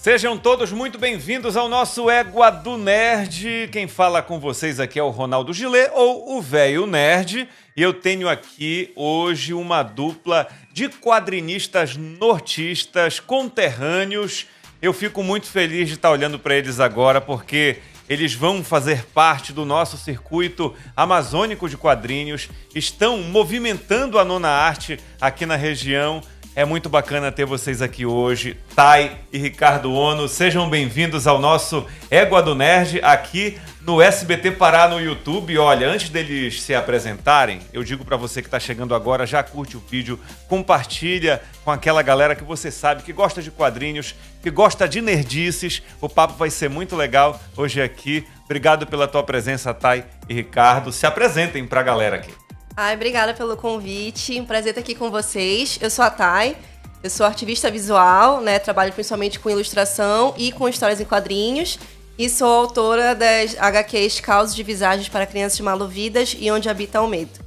Sejam todos muito bem-vindos ao nosso Égua do Nerd. Quem fala com vocês aqui é o Ronaldo Gilê, ou o Véio Nerd. E eu tenho aqui hoje uma dupla de quadrinistas nortistas, conterrâneos. Eu fico muito feliz de estar olhando para eles agora, porque eles vão fazer parte do nosso circuito amazônico de quadrinhos, estão movimentando a nona arte aqui na região. É muito bacana ter vocês aqui hoje, Thay e Ricardo Ono. Sejam bem-vindos ao nosso Égua do Nerd aqui no SBT Pará no YouTube. Olha, antes deles se apresentarem, eu digo pra você que tá chegando agora, já curte o vídeo, compartilha com aquela galera que você sabe que gosta de quadrinhos, que gosta de nerdices. O papo vai ser muito legal hoje aqui. Obrigado pela tua presença, Thay e Ricardo. Se apresentem pra galera aqui. Ai, obrigada pelo convite, um prazer estar aqui com vocês. Eu sou a Thay, eu sou ativista visual, né? Trabalho principalmente com ilustração e com histórias em quadrinhos. E sou autora das HQs Causos de Visagens para Crianças Mal-Ouvidas e Onde Habita o Medo.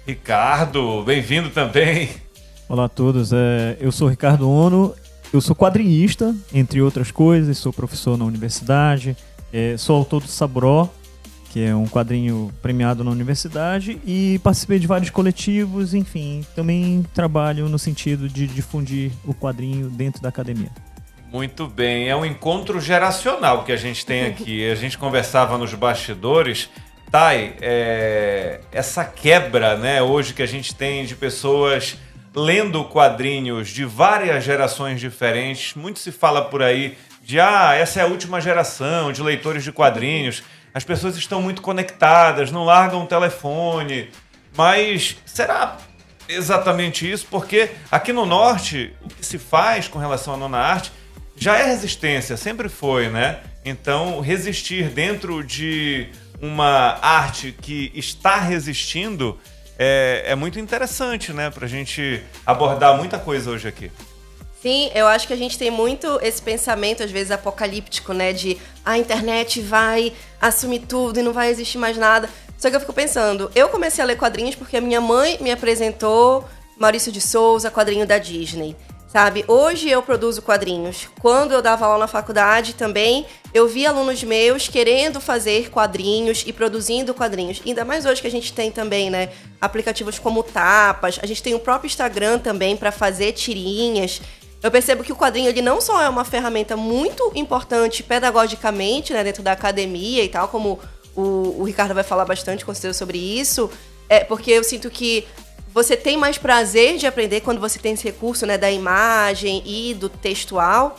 Ricardo, bem-vindo também. Olá a todos, eu sou Ricardo Ono, eu sou quadrinista, entre outras coisas, sou professor na universidade, sou autor do Saburó, que é um quadrinho premiado na universidade, e participei de vários coletivos, enfim, também trabalho no sentido de difundir o quadrinho dentro da academia. Muito bem, é um encontro geracional que a gente tem aqui. A gente conversava nos bastidores, Thay, essa quebra, né, hoje que a gente tem de pessoas lendo quadrinhos de várias gerações diferentes. Muito se fala por aí de, essa é a última geração de leitores de quadrinhos. As pessoas estão muito conectadas, não largam o telefone. Mas será exatamente isso? Porque aqui no Norte, o que se faz com relação à nona arte já é resistência, sempre foi, né? Então, resistir dentro de uma arte que está resistindo é muito interessante, né? Pra gente abordar muita coisa hoje aqui. Sim, eu acho que a gente tem muito esse pensamento, às vezes, apocalíptico, né? De a internet vai assumir tudo e não vai existir mais nada. Só que eu fico pensando, eu comecei a ler quadrinhos porque a minha mãe me apresentou Maurício de Souza, quadrinho da Disney, sabe? Hoje eu produzo quadrinhos. Quando eu dava aula na faculdade também, eu vi alunos meus querendo fazer quadrinhos e produzindo quadrinhos. Ainda mais hoje que a gente tem também, né? Aplicativos como Tapas, a gente tem o próprio Instagram também para fazer tirinhas. Eu percebo que o quadrinho ele não só é uma ferramenta muito importante pedagogicamente, né, dentro da academia e tal, como o Ricardo vai falar bastante com certeza sobre isso, porque eu sinto que você tem mais prazer de aprender quando você tem esse recurso, né, da imagem e do textual,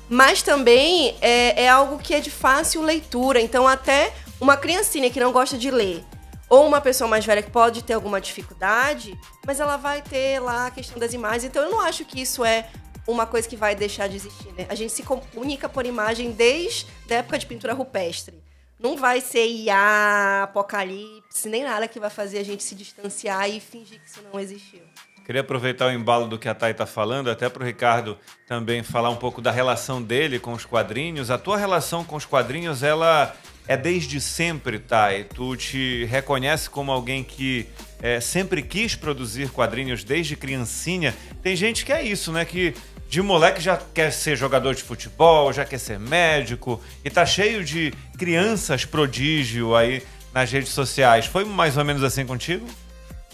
mas também é algo que é de fácil leitura. Então, até uma criancinha que não gosta de ler, ou uma pessoa mais velha que pode ter alguma dificuldade, mas ela vai ter lá a questão das imagens. Então, eu não acho que isso é uma coisa que vai deixar de existir, né? A gente se comunica por imagem desde a época de pintura rupestre. Não vai ser IA, apocalipse, nem nada que vai fazer a gente se distanciar e fingir que isso não existiu. Queria aproveitar o embalo do que a Thay está falando, até para o Ricardo também falar um pouco da relação dele com os quadrinhos. A tua relação com os quadrinhos, ela é desde sempre, Thay. Tu te reconhece como alguém que sempre quis produzir quadrinhos desde criancinha. Tem gente que é isso, né? Que de moleque já quer ser jogador de futebol, já quer ser médico, e tá cheio de crianças prodígio aí nas redes sociais. Foi mais ou menos assim contigo?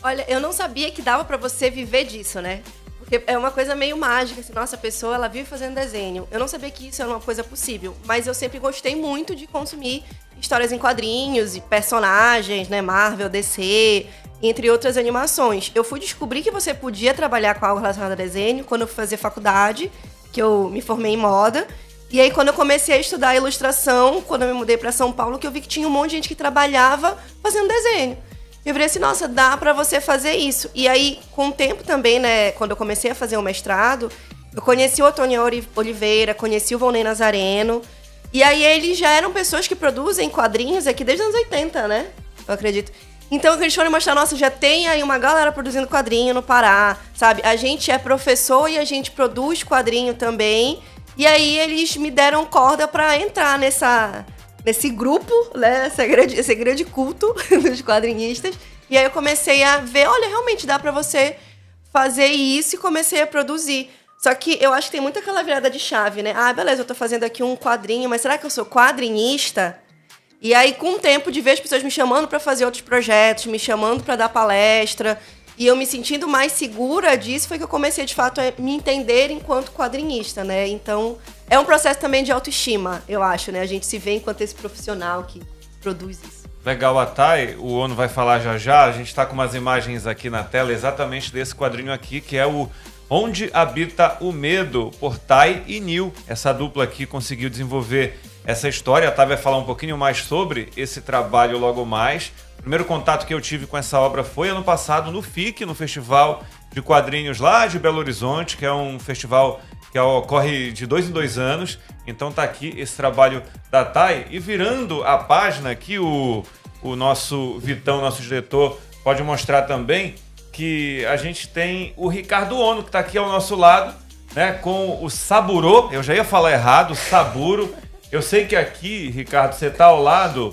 Olha, eu não sabia que dava pra você viver disso, né? Porque é uma coisa meio mágica, assim, nossa, a pessoa, ela vive fazendo desenho. Eu não sabia que isso era uma coisa possível, mas eu sempre gostei muito de consumir histórias em quadrinhos e personagens, né, Marvel, DC, entre outras animações. Eu fui descobrir que você podia trabalhar com algo relacionado a desenho quando eu fui fazer faculdade, que eu me formei em moda. E aí, quando eu comecei a estudar ilustração, quando eu me mudei pra São Paulo, que eu vi que tinha um monte de gente que trabalhava fazendo desenho. Eu virei assim, nossa, dá pra você fazer isso. E aí, com o tempo também, né, quando eu comecei a fazer o mestrado, eu conheci o Otônio Oliveira, conheci o Volney Nazareno. E aí, eles já eram pessoas que produzem quadrinhos aqui desde os anos 80, né? Eu acredito. Então, eles foram mostrar, nossa, já tem aí uma galera produzindo quadrinho no Pará, sabe? A gente é professor e a gente produz quadrinho também. E aí, eles me deram corda pra entrar nesse grupo, né? Esse grande culto dos quadrinistas. E aí, eu comecei a ver, olha, realmente dá pra você fazer isso e comecei a produzir. Só que eu acho que tem muito aquela virada de chave, né? Ah, beleza, eu tô fazendo aqui um quadrinho, mas será que eu sou quadrinista? E aí, com o tempo de ver as pessoas me chamando para fazer outros projetos, me chamando para dar palestra, e eu me sentindo mais segura disso, foi que eu comecei, de fato, a me entender enquanto quadrinista, né? Então, é um processo também de autoestima, eu acho, né? A gente se vê enquanto esse profissional que produz isso. Legal, a Thay, o Ono vai falar já já, a gente está com umas imagens aqui na tela exatamente desse quadrinho aqui, que é o Onde Habita o Medo, por Thay e Nil. Essa dupla aqui conseguiu desenvolver essa história. A Thay vai falar um pouquinho mais sobre esse trabalho logo mais. O primeiro contato que eu tive com essa obra foi ano passado no FIC, no Festival de Quadrinhos lá de Belo Horizonte, que é um festival que ocorre de 2 em 2 anos. Então tá aqui esse trabalho da Thay. E virando a página aqui, o nosso Vitão, nosso diretor, pode mostrar também que a gente tem o Ricardo Ono, que está aqui ao nosso lado, né, com o Saburo. Eu já ia falar errado, Saburo. Eu sei que aqui, Ricardo, você está ao lado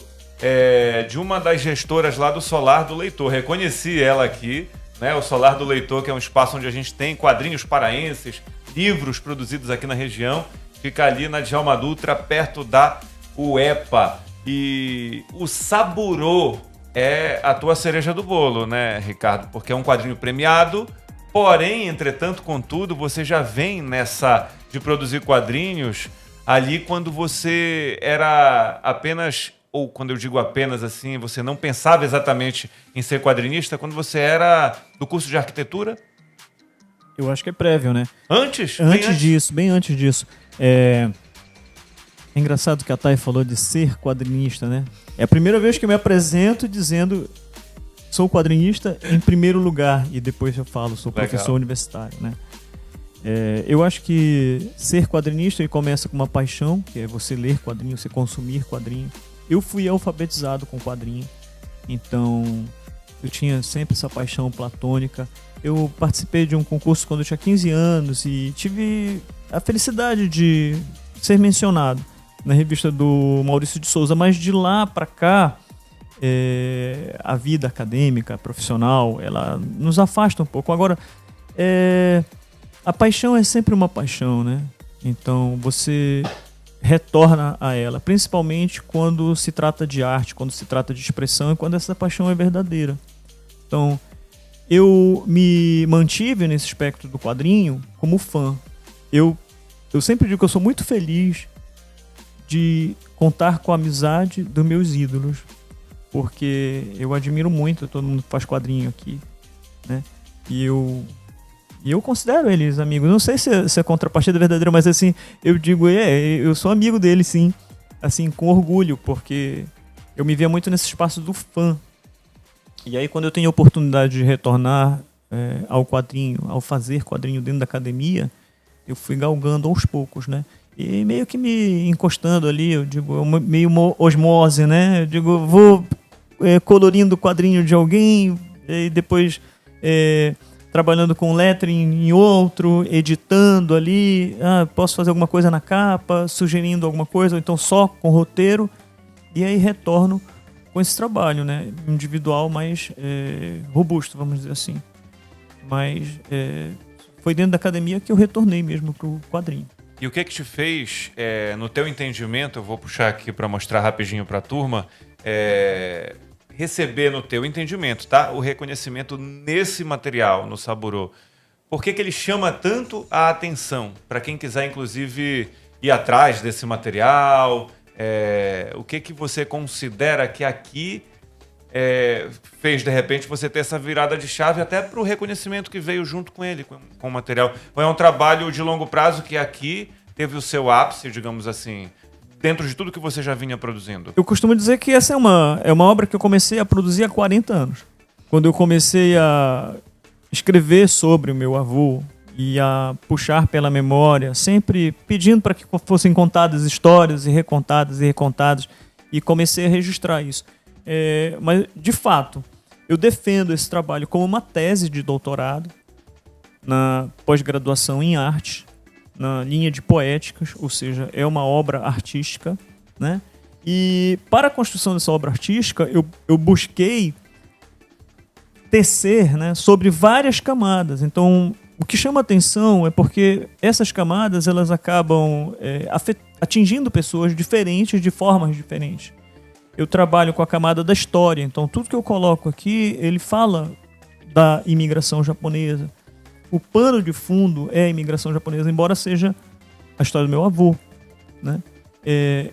de uma das gestoras lá do Solar do Leitor. Reconheci ela aqui, né, o Solar do Leitor, que é um espaço onde a gente tem quadrinhos paraenses, livros produzidos aqui na região. Fica ali na Djalma Dutra, perto da UEPA. E o Saburo é a tua cereja do bolo, né, Ricardo? Porque é um quadrinho premiado, porém, entretanto, contudo, você já vem nessa de produzir quadrinhos ali quando você era apenas, ou quando eu digo apenas assim, você não pensava exatamente em ser quadrinista, quando você era do curso de arquitetura? Eu acho que é prévio, né? Antes? Bem antes disso. É engraçado que a Thay falou de ser quadrinista, né? É a primeira vez que eu me apresento dizendo sou quadrinista em primeiro lugar e depois eu falo sou professor universitário, né? Eu acho que ser quadrinista começa com uma paixão, que é você ler quadrinho, você consumir quadrinho. Eu fui alfabetizado com quadrinho, então eu tinha sempre essa paixão platônica. Eu participei de um concurso quando eu tinha 15 anos e tive a felicidade de ser mencionado na revista do Maurício de Souza, mas de lá para cá a vida acadêmica, profissional, ela nos afasta um pouco. Agora, a paixão é sempre uma paixão, né? Então você retorna a ela, principalmente quando se trata de arte, quando se trata de expressão e quando essa paixão é verdadeira. Então, eu me mantive nesse aspecto do quadrinho como fã. Eu sempre digo que eu sou muito feliz de contar com a amizade dos meus ídolos, porque eu admiro muito, todo mundo faz quadrinho aqui, né? E eu considero eles amigos. Não sei se é contrapartida verdadeira, mas assim, eu digo, eu sou amigo deles, sim, assim, com orgulho, porque eu me via muito nesse espaço do fã. E aí, quando eu tenho a oportunidade de retornar ao quadrinho, ao fazer quadrinho dentro da academia, eu fui galgando aos poucos, né? E meio que me encostando ali, eu digo, meio osmose, né? Eu digo, vou colorindo o quadrinho de alguém e depois trabalhando com lettering em outro, editando ali, posso fazer alguma coisa na capa, sugerindo alguma coisa, ou então só com roteiro, e aí retorno com esse trabalho, né? Individual, mais robusto, vamos dizer assim. Mas foi dentro da academia que eu retornei mesmo pro quadrinho. E o que te fez, no teu entendimento, eu vou puxar aqui para mostrar rapidinho para a turma, receber no teu entendimento, tá? O reconhecimento nesse material, no Saburo. Por que ele chama tanto a atenção? Para quem quiser, inclusive, ir atrás desse material, o que você considera que aqui fez, de repente, você ter essa virada de chave até para o reconhecimento que veio junto com ele, com o material? Ou é um trabalho de longo prazo que aqui teve o seu ápice, digamos assim, dentro de tudo que você já vinha produzindo? Eu costumo dizer que essa é uma obra que eu comecei a produzir há 40 anos. Quando eu comecei a escrever sobre o meu avô e a puxar pela memória, sempre pedindo para que fossem contadas histórias e recontadas, e comecei a registrar isso. Mas, de fato, eu defendo esse trabalho como uma tese de doutorado na pós-graduação em arte, na linha de poéticas, ou seja, é uma obra artística, né? E para a construção dessa obra artística, eu busquei tecer, né, sobre várias camadas. Então, o que chama atenção é porque essas camadas elas acabam atingindo pessoas diferentes de formas diferentes. Eu trabalho com a camada da história, então tudo que eu coloco aqui, ele fala da imigração japonesa. O pano de fundo é a imigração japonesa, embora seja a história do meu avô, né?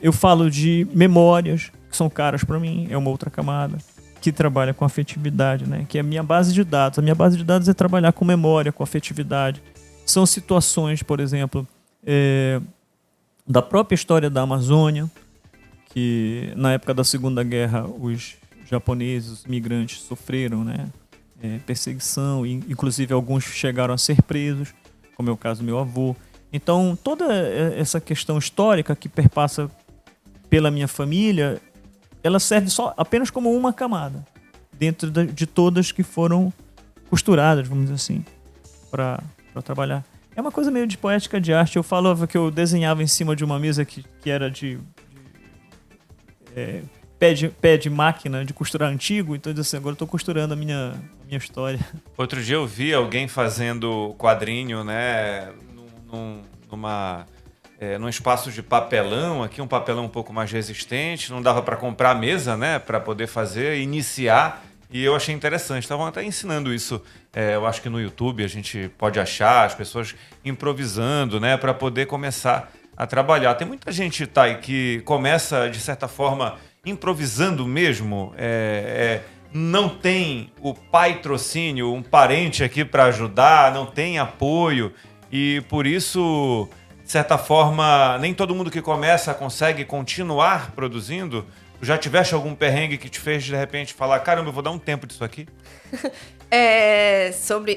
Eu falo de memórias, que são caras para mim, é uma outra camada, que trabalha com afetividade, né? Que é a minha base de dados. A minha base de dados é trabalhar com memória, com afetividade. São situações, por exemplo, da própria história da Amazônia, que na época da Segunda Guerra os japoneses, os imigrantes, sofreram, né? Perseguição, e inclusive alguns chegaram a ser presos, como é o caso do meu avô. Então, toda essa questão histórica que perpassa pela minha família, ela serve apenas como uma camada, dentro de todas que foram costuradas, vamos dizer assim, para trabalhar. É uma coisa meio de poética de arte. Eu falava que eu desenhava em cima de uma mesa que era de pé de máquina de costurar antigo, então assim, agora eu estou costurando a minha história. Outro dia eu vi alguém fazendo quadrinho, né, num espaço de papelão, aqui um papelão um pouco mais resistente, não dava para comprar a mesa, né, para poder fazer, iniciar, e eu achei interessante. Estavam até ensinando isso, eu acho que no YouTube a gente pode achar as pessoas improvisando, né, para poder começar a trabalhar. Tem muita gente, Thay, que começa, de certa forma, improvisando mesmo, não tem o patrocínio, um parente aqui para ajudar, não tem apoio, e por isso, de certa forma, nem todo mundo que começa consegue continuar produzindo. Tu já tiveste algum perrengue que te fez, de repente, falar, caramba, eu vou dar um tempo disso aqui?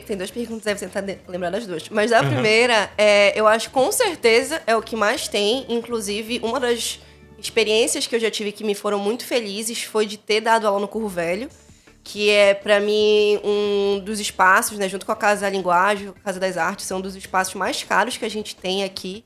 Tem duas perguntas, deve tentar lembrar das duas. Mas a primeira, eu acho com certeza é o que mais tem. Inclusive, uma das experiências que eu já tive que me foram muito felizes foi de ter dado aula no Curro Velho, que é, para mim, um dos espaços, né, junto com a Casa da Linguagem, a Casa das Artes, são um dos espaços mais caros que a gente tem aqui,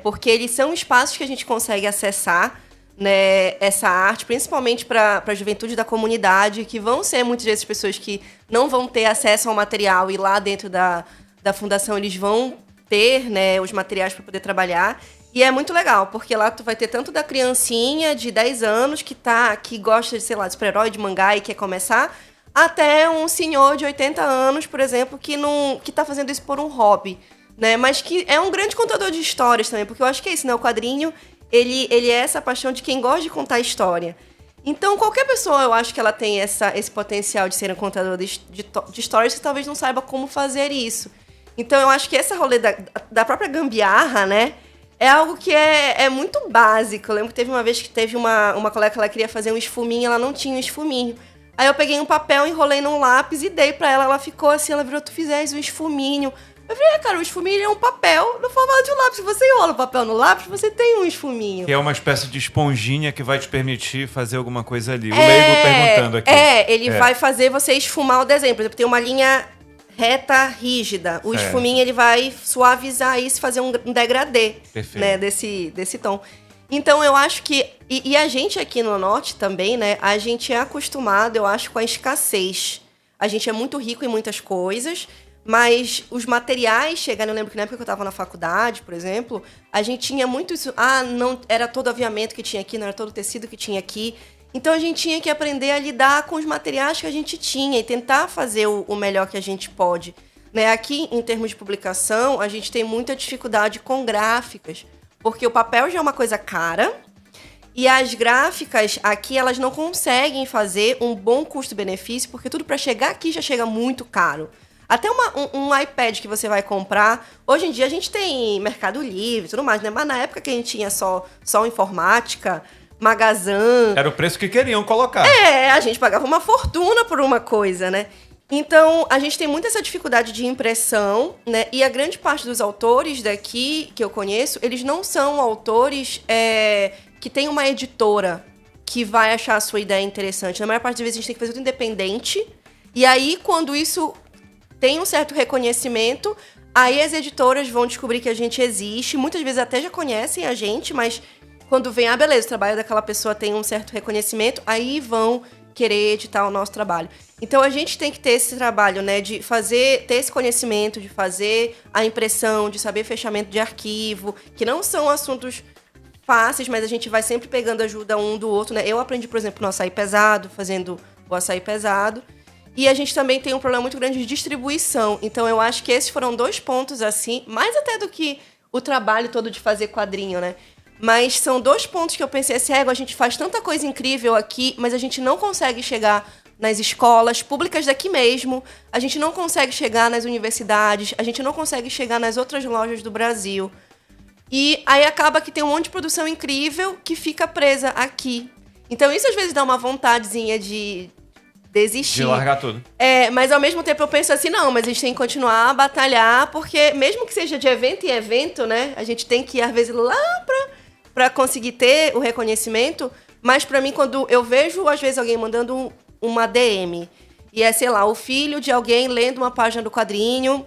porque eles são espaços que a gente consegue acessar, né, essa arte, principalmente para a juventude da comunidade, que vão ser muitas vezes pessoas que não vão ter acesso ao material, e lá dentro da fundação eles vão ter, né, os materiais para poder trabalhar. E é muito legal, porque lá tu vai ter tanto da criancinha de 10 anos que gosta de, sei lá, de super-herói, de mangá e quer começar, até um senhor de 80 anos, por exemplo, que tá fazendo isso por um hobby, né? Mas que é um grande contador de histórias também, porque eu acho que é isso, né? O quadrinho, ele é essa paixão de quem gosta de contar história. Então, qualquer pessoa, eu acho que ela tem esse potencial de ser um contador de histórias que talvez não saiba como fazer isso. Então, eu acho que essa rolê da própria gambiarra, né? É algo que é muito básico. Eu lembro que teve uma vez que teve uma colega que ela queria fazer um esfuminho, ela não tinha um esfuminho. Aí eu peguei um papel, enrolei num lápis e dei pra ela. Ela ficou assim, ela virou, tu fizesse um esfuminho. Eu falei, cara, o esfuminho é um papel no formato de um lápis. Se você enrola o papel no lápis, você tem um esfuminho. Que é uma espécie de esponjinha que vai te permitir fazer alguma coisa ali. O leigo perguntando aqui. Ele vai fazer você esfumar o desenho. Por exemplo, tem uma linha reta, rígida. O esfuminho, ele vai suavizar isso e fazer um degradê, né, desse tom. Então, eu acho que... E a gente aqui no Norte também, né? A gente é acostumado, eu acho, com a escassez. A gente é muito rico em muitas coisas, mas os materiais chegaram... Eu lembro que na época que eu estava na faculdade, por exemplo, a gente tinha muito isso... não era todo aviamento que tinha aqui, não era todo tecido que tinha aqui. Então, a gente tinha que aprender a lidar com os materiais que a gente tinha e tentar fazer o melhor que a gente pode, né? Aqui, em termos de publicação, a gente tem muita dificuldade com gráficas, porque o papel já é uma coisa cara e as gráficas aqui, elas não conseguem fazer um bom custo-benefício, porque tudo para chegar aqui já chega muito caro. Até um iPad que você vai comprar, hoje em dia a gente tem Mercado Livre e tudo mais, né? Mas na época que a gente tinha só informática... Magazan. Era o preço que queriam colocar. A gente pagava uma fortuna por uma coisa, né? Então, a gente tem muito essa dificuldade de impressão, né? E a grande parte dos autores daqui, que eu conheço, eles não são autores que tem uma editora que vai achar a sua ideia interessante. Na maior parte das vezes, a gente tem que fazer tudo independente. E aí, quando isso tem um certo reconhecimento, aí as editoras vão descobrir que a gente existe. Muitas vezes até já conhecem a gente, mas... quando vem, beleza, o trabalho daquela pessoa tem um certo reconhecimento, aí vão querer editar o nosso trabalho. Então, a gente tem que ter esse trabalho, né, de ter esse conhecimento, de fazer a impressão, de saber fechamento de arquivo, que não são assuntos fáceis, mas a gente vai sempre pegando ajuda um do outro, né? Eu aprendi, por exemplo, no açaí pesado, fazendo o açaí pesado. E a gente também tem um problema muito grande de distribuição. Então, eu acho que esses foram 2 pontos, assim, mais até do que o trabalho todo de fazer quadrinho, né? Mas são 2 pontos que eu pensei assim, a gente faz tanta coisa incrível aqui, mas a gente não consegue chegar nas escolas públicas daqui mesmo, a gente não consegue chegar nas universidades, a gente não consegue chegar nas outras lojas do Brasil. E aí acaba que tem um monte de produção incrível que fica presa aqui. Então isso às vezes dá uma vontadezinha de desistir. De largar tudo. Mas ao mesmo tempo eu penso assim, não, mas a gente tem que continuar a batalhar, porque mesmo que seja de evento em evento, né, a gente tem que ir às vezes lá pra conseguir ter o reconhecimento, mas pra mim quando eu vejo às vezes alguém mandando uma DM, e sei lá, o filho de alguém lendo uma página do quadrinho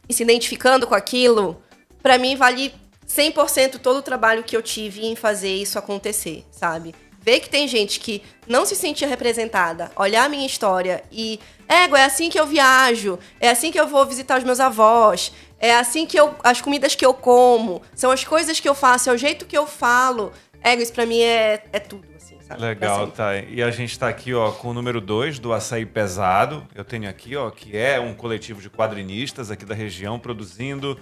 e se identificando com aquilo, pra mim vale 100% todo o trabalho que eu tive em fazer isso acontecer, sabe? Ver que tem gente que não se sentia representada, olhar a minha história e... é assim que eu viajo, é assim que eu vou visitar os meus avós, é assim que as comidas que eu como, são as coisas que eu faço, é o jeito que eu falo. Isso pra mim é tudo, assim, sabe? Legal, tá. E a gente tá aqui, ó, com o número 2 do Açaí Pesado. Eu tenho aqui, ó, que é um coletivo de quadrinistas aqui da região, produzindo...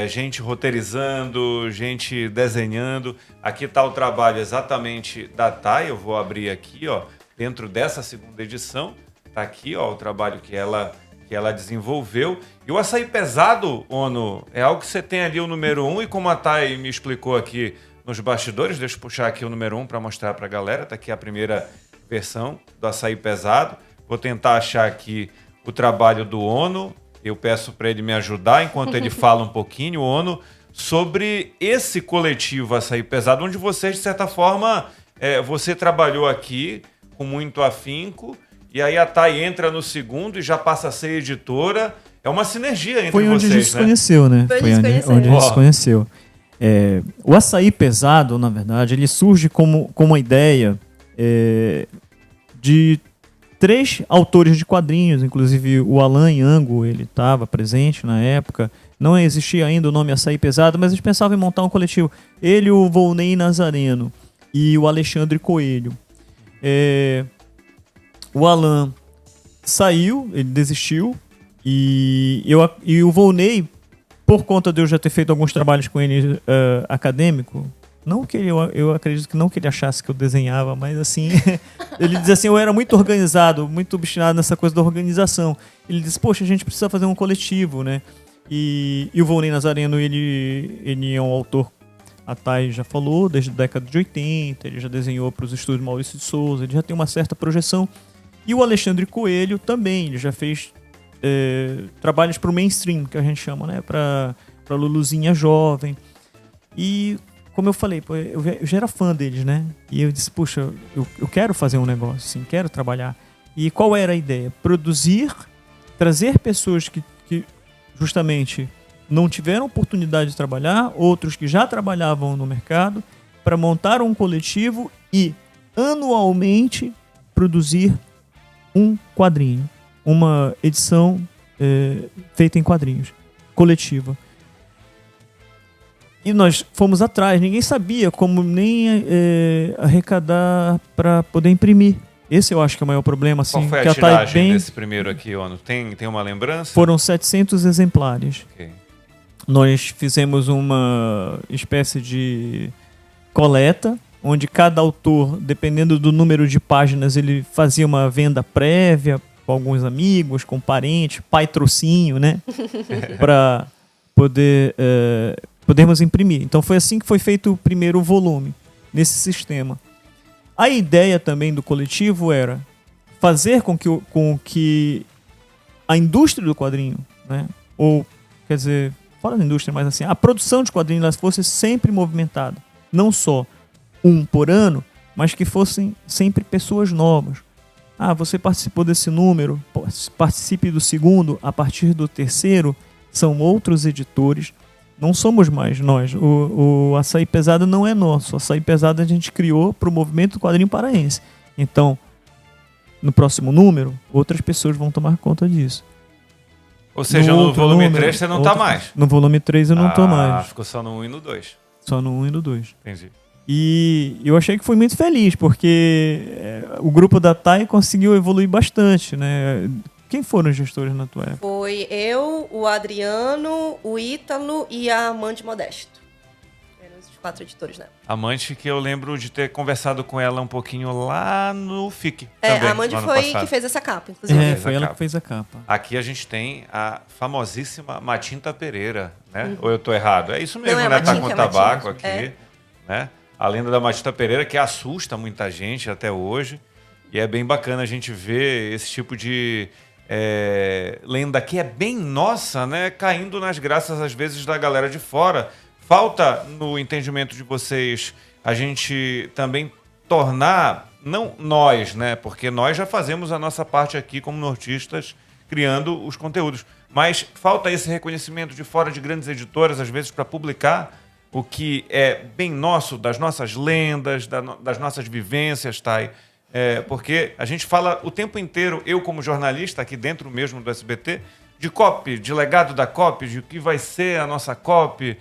gente roteirizando, gente desenhando. Aqui está o trabalho exatamente da Thay. Eu vou abrir aqui, ó, dentro dessa 2ª edição. Está aqui, ó, o trabalho que ela desenvolveu. E o Açaí Pesado, Ono, é algo que você tem ali o número 1, e como a Thay me explicou aqui nos bastidores, deixa eu puxar aqui o número 1 para mostrar para a galera. Está aqui a primeira versão do Açaí Pesado. Vou tentar achar aqui o trabalho do Ono. Eu peço para ele me ajudar enquanto ele fala um pouquinho, Ono, sobre esse coletivo Açaí Pesado, onde você, de certa forma, você trabalhou aqui com muito afinco, e aí a Thay entra no 2º e já passa a ser editora. É uma sinergia entre vocês, né? Foi onde a gente se conheceu, né? Foi onde a gente se conheceu. O Açaí Pesado, na verdade, ele surge como uma ideia de 3 autores de quadrinhos, inclusive o Alan Yango, ele estava presente na época. Não existia ainda o nome Açaí Pesado, mas eles pensavam em montar um coletivo. Ele, o Volney Nazareno e o Alexandre Coelho. O Alan saiu, ele desistiu, e o Volney, por conta de eu já ter feito alguns trabalhos com ele acadêmico, não que eu acredito que não que ele achasse que eu desenhava, mas assim, ele dizia assim, eu era muito organizado, muito obstinado nessa coisa da organização. Ele disse, poxa, a gente precisa fazer um coletivo, né? E o Volney Nazareno, ele é um autor, a Thay já falou, desde a década de 80, ele já desenhou para os estúdios Maurício de Souza, ele já tem uma certa projeção. E o Alexandre Coelho também, ele já fez trabalhos para o mainstream, que a gente chama, né? Para Luluzinha jovem. E... como eu falei, eu já era fã deles, né? E eu disse, puxa, eu quero fazer um negócio, assim, quero trabalhar. E qual era a ideia? Produzir, trazer pessoas que justamente não tiveram oportunidade de trabalhar, outros que já trabalhavam no mercado, para montar um coletivo e, anualmente, produzir um quadrinho. Uma edição feita em quadrinhos, coletiva. E nós fomos atrás, ninguém sabia como nem arrecadar para poder imprimir. Esse eu acho que é o maior problema. Assim, qual foi a tiragem desse primeiro aqui, Ono? Tem uma lembrança? Foram 700 exemplares. Okay. Nós fizemos uma espécie de coleta, onde cada autor, dependendo do número de páginas, ele fazia uma venda prévia com alguns amigos, com parentes, pai trocinho, né? Para podermos imprimir. Então foi assim que foi feito o primeiro volume, nesse sistema. A ideia também do coletivo era fazer com que a indústria do quadrinho, né, ou, quer dizer, fora da indústria, mas assim, a produção de quadrinhos fosse sempre movimentada. Não só um por ano, mas que fossem sempre pessoas novas. Você participou desse número, participe do segundo, a partir do terceiro, são outros editores. não somos mais nós. O Açaí Pesado não é nosso. O Açaí Pesado a gente criou para o movimento do quadrinho paraense. Então, no próximo número, outras pessoas vão tomar conta disso. Ou seja, no volume 3 você não tá mais. No volume 3 eu não tô mais. Ficou só no 1 e no 2. Só no 1 e no 2. Entendi. E eu achei que fui muito feliz, porque o grupo da TAI conseguiu evoluir bastante, né? Quem foram os gestores na tua época? Foi eu, o Adriano, o Ítalo e a Amande Modesto. Eram os 4 editores, né? Amande, que eu lembro de ter conversado com ela um pouquinho lá no FIC. Também, a Amande foi que fez essa capa, inclusive. Foi ela que fez a capa. Aqui a gente tem a famosíssima Matinta Pereira, né? Ou eu tô errado? É isso mesmo, não, né? Matinta, tá com tabaco aqui, né? A lenda da Matinta Pereira, que assusta muita gente até hoje. E é bem bacana a gente ver esse tipo de lenda que é bem nossa, né? Caindo nas graças, às vezes, da galera de fora. Falta, no entendimento de vocês, a gente também tornar, não nós, né? Porque nós já fazemos a nossa parte aqui como nortistas, criando os conteúdos. Mas falta esse reconhecimento de fora de grandes editoras, às vezes, para publicar o que é bem nosso, das nossas lendas, das nossas vivências, Thay. Porque a gente fala o tempo inteiro, eu como jornalista aqui dentro mesmo do SBT, de COP, de legado da COP, de o que vai ser a nossa COP,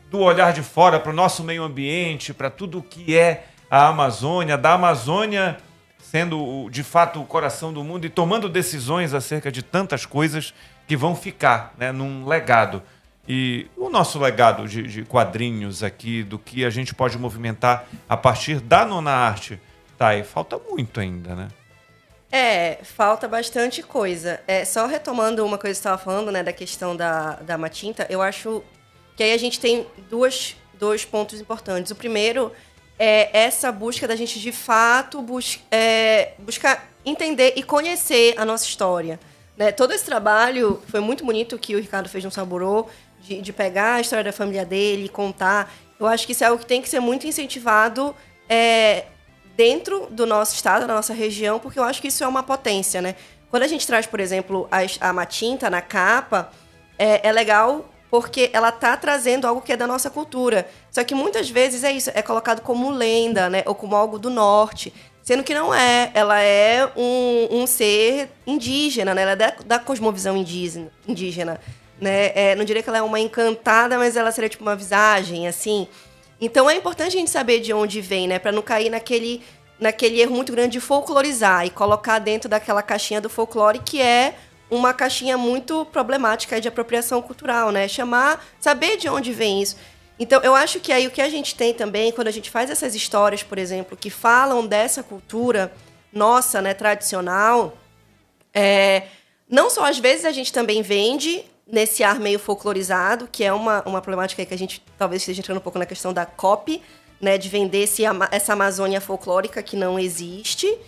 do olhar de fora para o nosso meio ambiente, para tudo o que é a Amazônia, da Amazônia sendo de fato o coração do mundo e tomando decisões acerca de tantas coisas que vão ficar, né, num legado. E o nosso legado de quadrinhos aqui, do que a gente pode movimentar a partir da nona arte, Thay, falta muito ainda, né? Falta bastante coisa. Só retomando uma coisa que você estava falando, né, da questão da Matinta, eu acho que aí a gente tem dois pontos importantes. O primeiro é essa busca da gente, de fato, buscar entender e conhecer a nossa história. Né? Todo esse trabalho foi muito bonito que o Ricardo fez no Saburô, de pegar a história da família dele e contar. Eu acho que isso é algo que tem que ser muito incentivado dentro do nosso estado, da nossa região, porque eu acho que isso é uma potência, né? Quando a gente traz, por exemplo, a Matinta na capa, é legal porque ela tá trazendo algo que é da nossa cultura. Só que muitas vezes é colocado como lenda, né? Ou como algo do norte, sendo que não é. Ela é um ser indígena, né? Ela é da cosmovisão indígena, né? Não diria que ela é uma encantada, mas ela seria tipo uma visagem, assim. Então é importante a gente saber de onde vem, né? Para não cair naquele erro muito grande de folclorizar e colocar dentro daquela caixinha do folclore, que é uma caixinha muito problemática de apropriação cultural, né? Saber de onde vem isso. Então, eu acho que aí o que a gente tem também, quando a gente faz essas histórias, por exemplo, que falam dessa cultura nossa, né, tradicional, não só às vezes a gente também vende nesse ar meio folclorizado, que é uma problemática aí que a gente talvez esteja entrando um pouco na questão da copy, né, de vender essa Amazônia folclórica que não existe,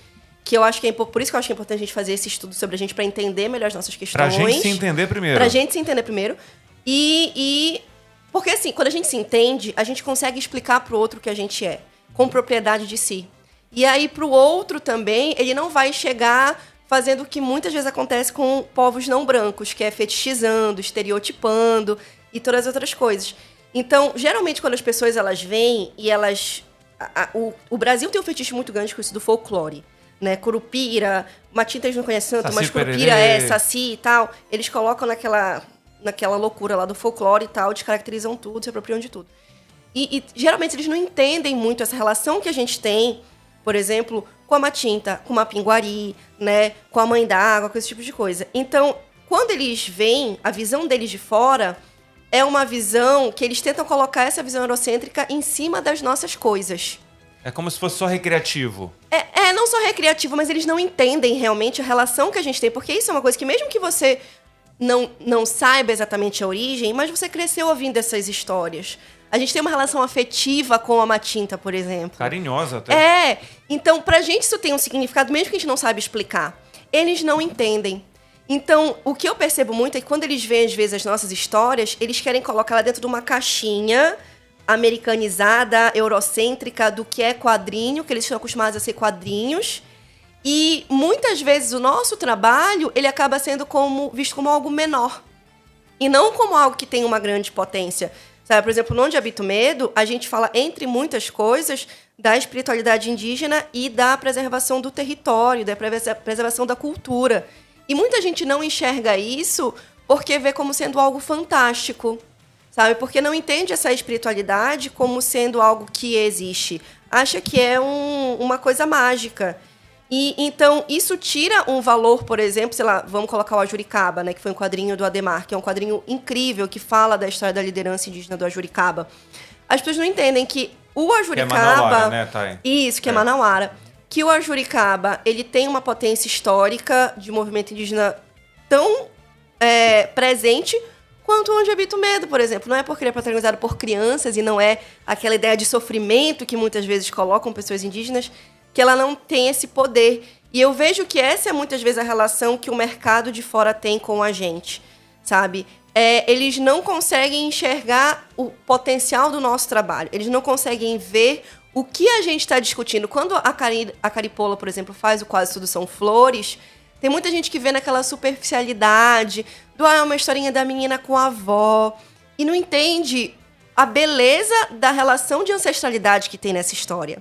que eu acho que por isso que eu acho que é importante a gente fazer esse estudo sobre a gente, para entender melhor as nossas questões. Pra gente se entender primeiro. E porque assim, quando a gente se entende, a gente consegue explicar pro outro o que a gente é, com propriedade de si. E aí pro outro também, ele não vai chegar fazendo o que muitas vezes acontece com povos não brancos, que é fetichizando, estereotipando e todas as outras coisas. Então, geralmente, quando as pessoas elas vêm e elas... O Brasil tem um fetiche muito grande com isso do folclore, né? Curupira, Matinta eles não conhecem tanto, mas Curupira Saci e tal. Eles colocam naquela loucura lá do folclore e tal, descaracterizam tudo, se apropriam de tudo. E geralmente eles não entendem muito essa relação que a gente tem, por exemplo, com a Matinta, com o Mapinguari, né? Com a Mãe d'Água, com esse tipo de coisa. Então, quando eles vêm, a visão deles de fora é uma visão que eles tentam colocar essa visão eurocêntrica em cima das nossas coisas. É como se fosse só recreativo. Não só recreativo, mas eles não entendem realmente a relação que a gente tem, porque isso é uma coisa que mesmo que você não saiba exatamente a origem, mas você cresceu ouvindo essas histórias. A gente tem uma relação afetiva com a Matinta, por exemplo. Carinhosa até. Então, pra gente isso tem um significado, mesmo que a gente não saiba explicar. Eles não entendem. Então, o que eu percebo muito é que quando eles veem, às vezes, as nossas histórias, eles querem colocar ela dentro de uma caixinha americanizada, eurocêntrica, do que é quadrinho, que eles estão acostumados a ser quadrinhos. E, muitas vezes, o nosso trabalho, ele acaba sendo visto como algo menor. E não como algo que tem uma grande potência. Sabe, por exemplo, no Onde Habita o Medo, a gente fala, entre muitas coisas, da espiritualidade indígena e da preservação do território, da preservação da cultura. E muita gente não enxerga isso porque vê como sendo algo fantástico, sabe? Porque não entende essa espiritualidade como sendo algo que existe. Acha que é uma coisa mágica. E então isso tira um valor, por exemplo, sei lá, vamos colocar o Ajuricaba, né, que foi um quadrinho do Adhemar, que é um quadrinho incrível que fala da história da liderança indígena do Ajuricaba. As pessoas não entendem que o Ajuricaba, que é Manauara, né, Thay? Isso, que é Manauara, que o Ajuricaba, ele tem uma potência histórica de movimento indígena tão presente quanto Onde Habita o Medo, por exemplo. Não é porque ele é protagonizado por crianças e não é aquela ideia de sofrimento que muitas vezes colocam pessoas indígenas, que ela não tem esse poder. E eu vejo que essa é muitas vezes a relação que o mercado de fora tem com a gente, sabe? Eles não conseguem enxergar o potencial do nosso trabalho. Eles não conseguem ver o que a gente está discutindo. Quando a Caripola, por exemplo, faz o Quase Tudo São Flores, tem muita gente que vê naquela superficialidade do é uma historinha da menina com a avó, e não entende a beleza da relação de ancestralidade que tem nessa história.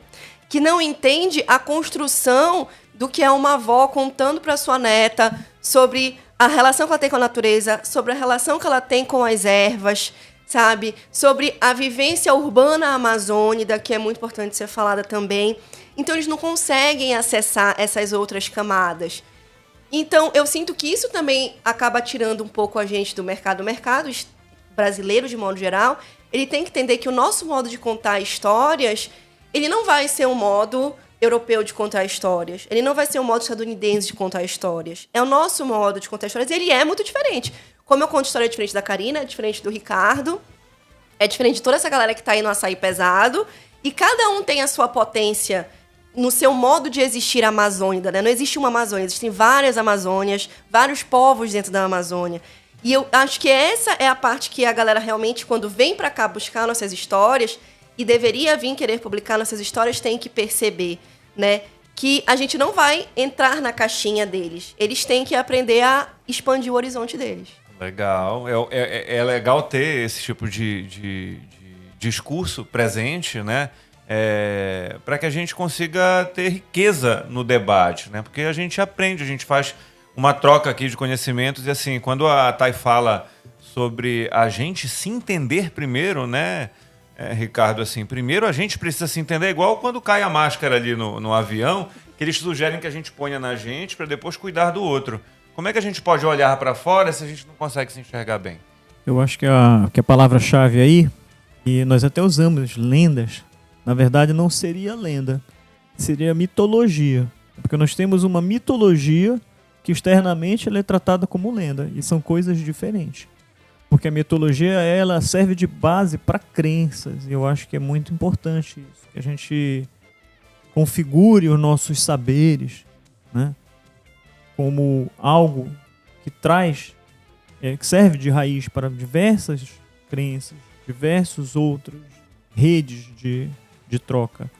Que não entende a construção do que é uma avó contando para sua neta sobre a relação que ela tem com a natureza, sobre a relação que ela tem com as ervas, sabe? Sobre a vivência urbana amazônica, que é muito importante ser falada também. Então, eles não conseguem acessar essas outras camadas. Então, eu sinto que isso também acaba tirando um pouco a gente do mercado. O mercado brasileiro, de modo geral, ele tem que entender que o nosso modo de contar histórias, ele não vai ser um modo europeu de contar histórias. Ele não vai ser um modo estadunidense de contar histórias. É o nosso modo de contar histórias e ele é muito diferente. Como eu conto história diferente da Karina, é diferente do Ricardo, é diferente de toda essa galera que tá aí no Açaí Pesado, e cada um tem a sua potência no seu modo de existir amazônica, né? Não existe uma Amazônia, existem várias Amazônias, vários povos dentro da Amazônia. E eu acho que essa é a parte que a galera realmente, quando vem pra cá buscar nossas histórias, e deveria vir querer publicar nossas histórias, tem que perceber, né, que a gente não vai entrar na caixinha deles. Eles têm que aprender a expandir o horizonte deles. Legal. É legal ter esse tipo de discurso presente, né? Para que a gente consiga ter riqueza no debate, né? Porque a gente aprende, a gente faz uma troca aqui de conhecimentos e assim, quando a Thay fala sobre a gente se entender primeiro, né? Ricardo, assim, primeiro a gente precisa se entender igual quando cai a máscara ali no avião, que eles sugerem que a gente ponha na gente para depois cuidar do outro. Como é que a gente pode olhar para fora se a gente não consegue se enxergar bem? Eu acho que a palavra-chave aí, e nós até usamos lendas, na verdade não seria lenda, seria mitologia. Porque nós temos uma mitologia que externamente ela é tratada como lenda, e são coisas diferentes. Porque a mitologia, ela serve de base para crenças. E eu acho que é muito importante isso. Que a gente configure os nossos saberes, né, como algo que traz, que serve de raiz para diversas crenças, diversos outros redes de troca.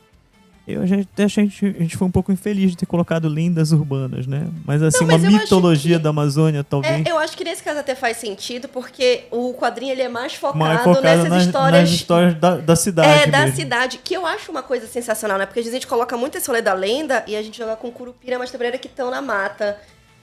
A gente foi um pouco infeliz de ter colocado lendas urbanas, né? Mas assim, uma mitologia da Amazônia, talvez. Eu acho que nesse caso até faz sentido, porque o quadrinho ele é mais focado nessas histórias... Nas histórias da cidade. Da cidade, que eu acho uma coisa sensacional, né? Porque às vezes a gente coloca muito esse rolê da lenda e a gente joga com curupira, mas também que estão na mata.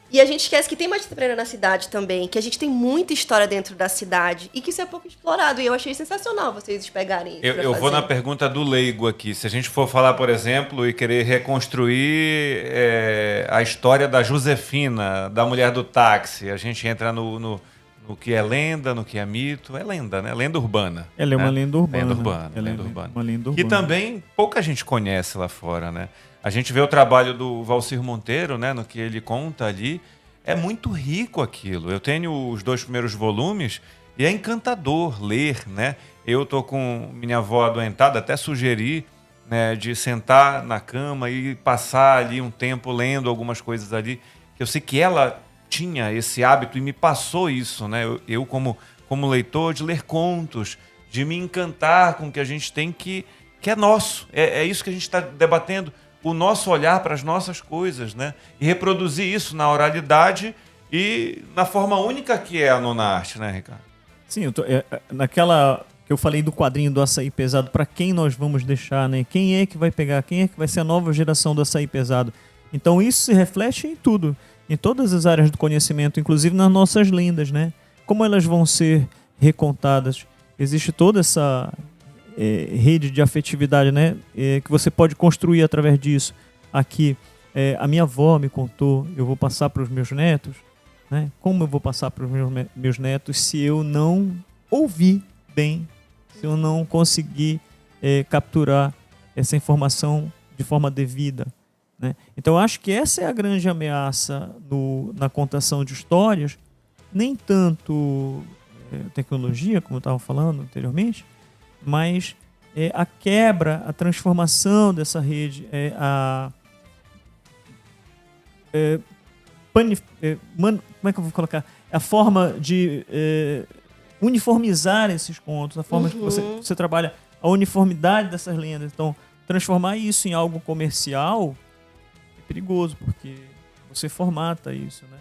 E a gente esquece que tem mais Matita na cidade também, que a gente tem muita história dentro da cidade e que isso é pouco explorado. E eu achei sensacional vocês pegarem. Eu vou na pergunta do leigo aqui. Se a gente for falar, por exemplo, e querer reconstruir a história da Josefina, da mulher do táxi, a gente entra no que é lenda, no que é mito. É lenda, né? Lenda urbana. Ela é uma lenda urbana. Lenda urbana. Ela lenda é urbana. Uma lenda urbana. Que também pouca gente conhece lá fora, né? A gente vê o trabalho do Valcir Monteiro, né, no que ele conta ali. É muito rico aquilo. Eu tenho os 2 primeiros volumes e é encantador ler, né? Eu tô com minha avó adoentada, até sugeri, né, de sentar na cama e passar ali um tempo lendo algumas coisas ali. Eu sei que ela tinha esse hábito e me passou isso, né? Eu como leitor, de ler contos, de me encantar com o que a gente tem que é nosso. É isso que a gente está debatendo. O nosso olhar para as nossas coisas, né? E reproduzir isso na oralidade e na forma única que é a nona arte, né, Ricardo? Sim, naquela que eu falei do quadrinho do Açaí Pesado, para quem nós vamos deixar, né? Quem é que vai pegar? Quem é que vai ser a nova geração do Açaí Pesado? Então isso se reflete em tudo, em todas as áreas do conhecimento, inclusive nas nossas lendas, né? Como elas vão ser recontadas? Existe toda essa rede de afetividade, né? Que você pode construir através disso. Aqui, a minha avó me contou, eu vou passar para os meus netos, né? Como eu vou passar para os meus netos se eu não ouvir bem, se eu não conseguir capturar essa informação de forma devida, né? Então eu acho que essa é a grande ameaça na contação de histórias, nem tanto tecnologia, como eu estava falando anteriormente, mas a quebra, a transformação dessa rede, como é que eu vou colocar? A forma de uniformizar esses contos, a forma que você trabalha a uniformidade dessas lendas. Então, transformar isso em algo comercial é perigoso, porque você formata isso, né?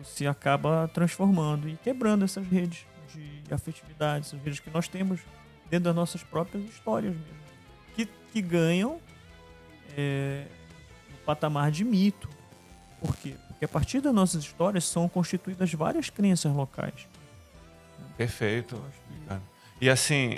Você acaba transformando e quebrando essas redes de afetividade, essas redes que nós temos dentro das nossas próprias histórias mesmo, que ganham um patamar de mito. Por quê? Porque a partir das nossas histórias são constituídas várias crenças locais. Perfeito. E assim,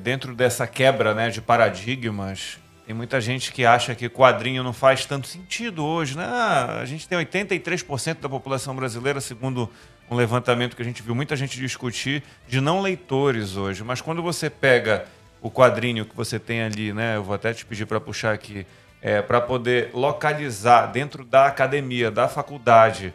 dentro dessa quebra, né, de paradigmas, tem muita gente que acha que quadrinho não faz tanto sentido hoje, né? A gente tem 83% da população brasileira, segundo um levantamento que a gente viu muita gente discutir, de não leitores hoje. Mas quando você pega o quadrinho que você tem ali, né? Eu vou até te pedir para puxar aqui, para poder localizar dentro da academia, da faculdade,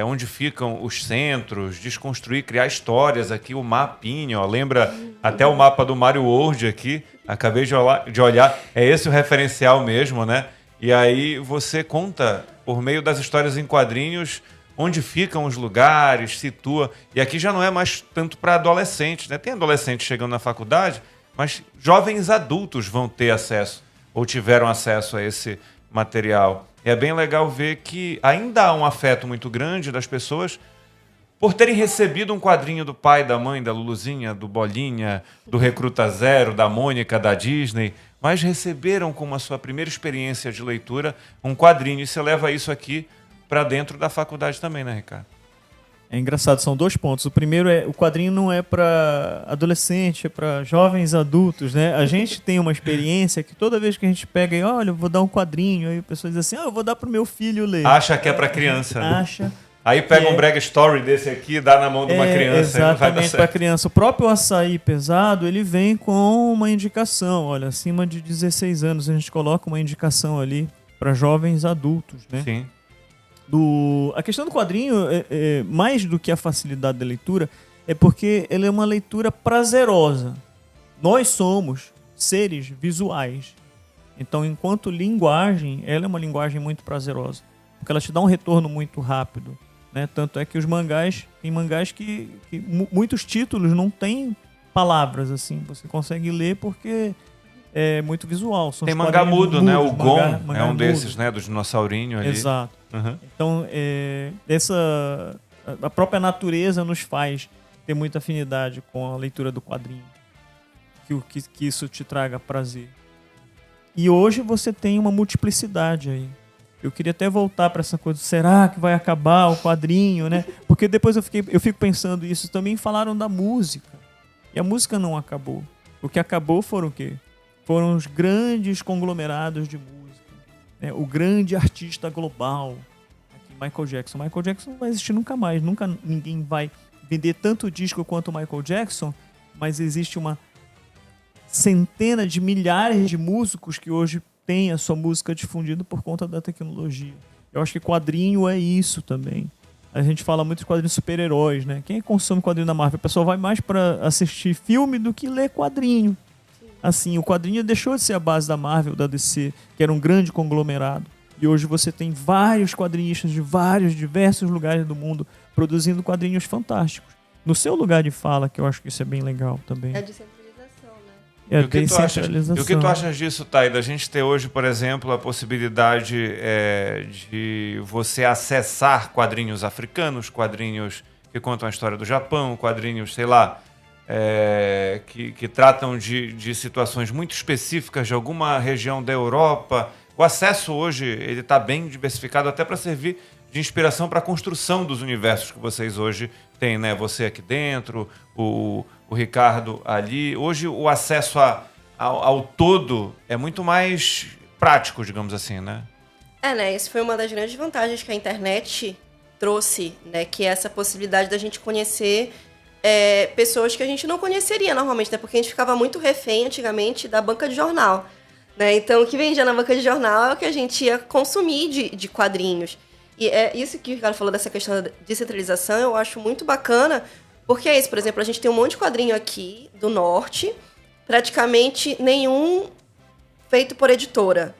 onde ficam os centros, desconstruir, criar histórias aqui, o mapinha, ó, lembra até o mapa do Mario World aqui, acabei de olhar, é esse o referencial mesmo, né? E aí você conta, por meio das histórias em quadrinhos, onde ficam os lugares, situa, e aqui já não é mais tanto para adolescentes, né? Tem adolescentes chegando na faculdade, mas jovens adultos vão ter acesso, ou tiveram acesso a esse material. E é bem legal ver que ainda há um afeto muito grande das pessoas por terem recebido um quadrinho do pai, da mãe, da Luluzinha, do Bolinha, do Recruta Zero, da Mônica, da Disney, mas receberam como a sua primeira experiência de leitura um quadrinho. E você leva isso aqui para dentro da faculdade também, né, Ricardo? É engraçado, são 2 pontos. O primeiro o quadrinho não é para adolescente, é para jovens adultos, né? A gente tem uma experiência que toda vez que a gente pega e olha, eu vou dar um quadrinho, aí a pessoa diz assim, eu vou dar pro meu filho ler. Acha que é para criança, né? Acha. Aí pega um brag story desse aqui e dá na mão de uma criança. Exatamente, para criança. O próprio Açaí Pesado, ele vem com uma indicação, olha, acima de 16 anos a gente coloca uma indicação ali para jovens adultos, né? Sim. A questão do quadrinho, mais do que a facilidade da leitura, é porque ele é uma leitura prazerosa. Nós somos seres visuais. Então, enquanto linguagem, ela é uma linguagem muito prazerosa. Porque ela te dá um retorno muito rápido, né? Tanto é que os mangás, tem mangás que muitos títulos não têm palavras, assim. Você consegue ler porque é muito visual. São tem mangá mudo, né? O Gon mangá é um mudo. Desses, né? Do dinossaurinho ali. Exato. Uhum. Então, a própria natureza nos faz ter muita afinidade com a leitura do quadrinho. Que isso te traga prazer. E hoje você tem uma multiplicidade aí. Eu queria até voltar para essa coisa, será que vai acabar o quadrinho, né? Porque depois eu fico pensando isso. Também falaram da música. E a música não acabou. O que acabou foram o quê? Foram os grandes conglomerados de música. O grande artista global, aqui, Michael Jackson. Michael Jackson não vai existir nunca mais. Nunca ninguém vai vender tanto disco quanto o Michael Jackson, mas existe uma centena de milhares de músicos que hoje têm a sua música difundida por conta da tecnologia. Eu acho que quadrinho é isso também. A gente fala muito de quadrinhos super-heróis, né? Quem consome quadrinho da Marvel? O pessoal vai mais para assistir filme do que ler quadrinho. Assim, o quadrinho deixou de ser a base da Marvel, da DC, que era um grande conglomerado. E hoje você tem vários quadrinistas de diversos lugares do mundo produzindo quadrinhos fantásticos. No seu lugar de fala, que eu acho que isso é bem legal também. É descentralização, né? E o que tu achas disso, Thay? Da gente ter hoje, por exemplo, a possibilidade de você acessar quadrinhos africanos, quadrinhos que contam a história do Japão, quadrinhos, sei lá, que tratam de situações muito específicas de alguma região da Europa. O acesso hoje ele está bem diversificado até para servir de inspiração para a construção dos universos que vocês hoje têm, né? Você aqui dentro, o Ricardo ali. Hoje o acesso ao todo é muito mais prático, digamos assim, né? Né? Isso foi uma das grandes vantagens que a internet trouxe, né? Que é essa possibilidade da gente conhecer pessoas que a gente não conheceria normalmente, né? Porque a gente ficava muito refém antigamente da banca de jornal, né? Então, o que vendia na banca de jornal é o que a gente ia consumir de quadrinhos. E é isso que o Ricardo falou dessa questão da descentralização, eu acho muito bacana, porque é isso, por exemplo, a gente tem um monte de quadrinho aqui do Norte, praticamente nenhum feito por editora.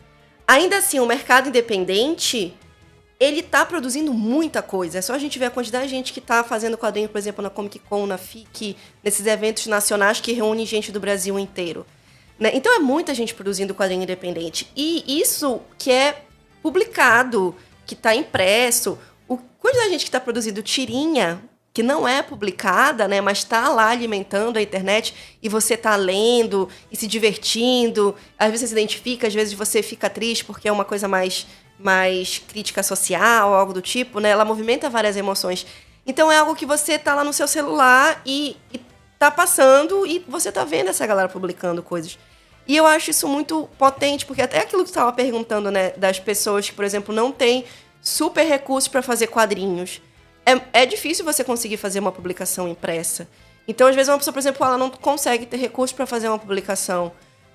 Ainda assim, o mercado independente, ele tá produzindo muita coisa. É só a gente ver a quantidade de gente que tá fazendo quadrinho, por exemplo, na Comic Con, na FIC, nesses eventos nacionais que reúnem gente do Brasil inteiro. Né? Então é muita gente produzindo quadrinho independente. E isso que é publicado, que tá impresso, quantidade de gente que tá produzindo tirinha, que não é publicada, né, mas está lá alimentando a internet e você está lendo e se divertindo. Às vezes você se identifica, às vezes você fica triste porque é uma coisa mais crítica social, algo do tipo, né? Ela movimenta várias emoções. Então é algo que você está lá no seu celular e tá passando e você tá vendo essa galera publicando coisas. E eu acho isso muito potente, porque até aquilo que você estava perguntando, né, das pessoas que, por exemplo, não têm super recursos para fazer quadrinhos. É difícil você conseguir fazer uma publicação impressa. Então, às vezes, uma pessoa, por exemplo, ela não consegue ter recursos para fazer uma publicação,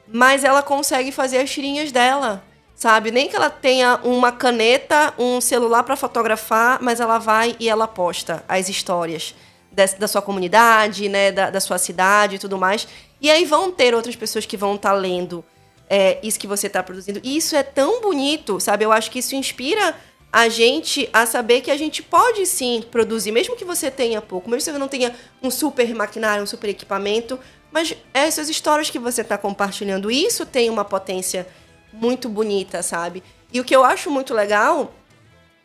mas ela consegue fazer as tirinhas dela, sabe? Nem que ela tenha uma caneta, um celular para fotografar, mas ela vai e ela posta as histórias da sua comunidade, né, da sua cidade e tudo mais. E aí vão ter outras pessoas que vão estar lendo isso que você está produzindo. E isso é tão bonito, sabe? Eu acho que isso inspira a gente a saber que a gente pode sim produzir, mesmo que você tenha pouco, mesmo que você não tenha um super maquinário, um super equipamento, mas essas histórias que você está compartilhando, isso tem uma potência muito bonita, sabe? E o que eu acho muito legal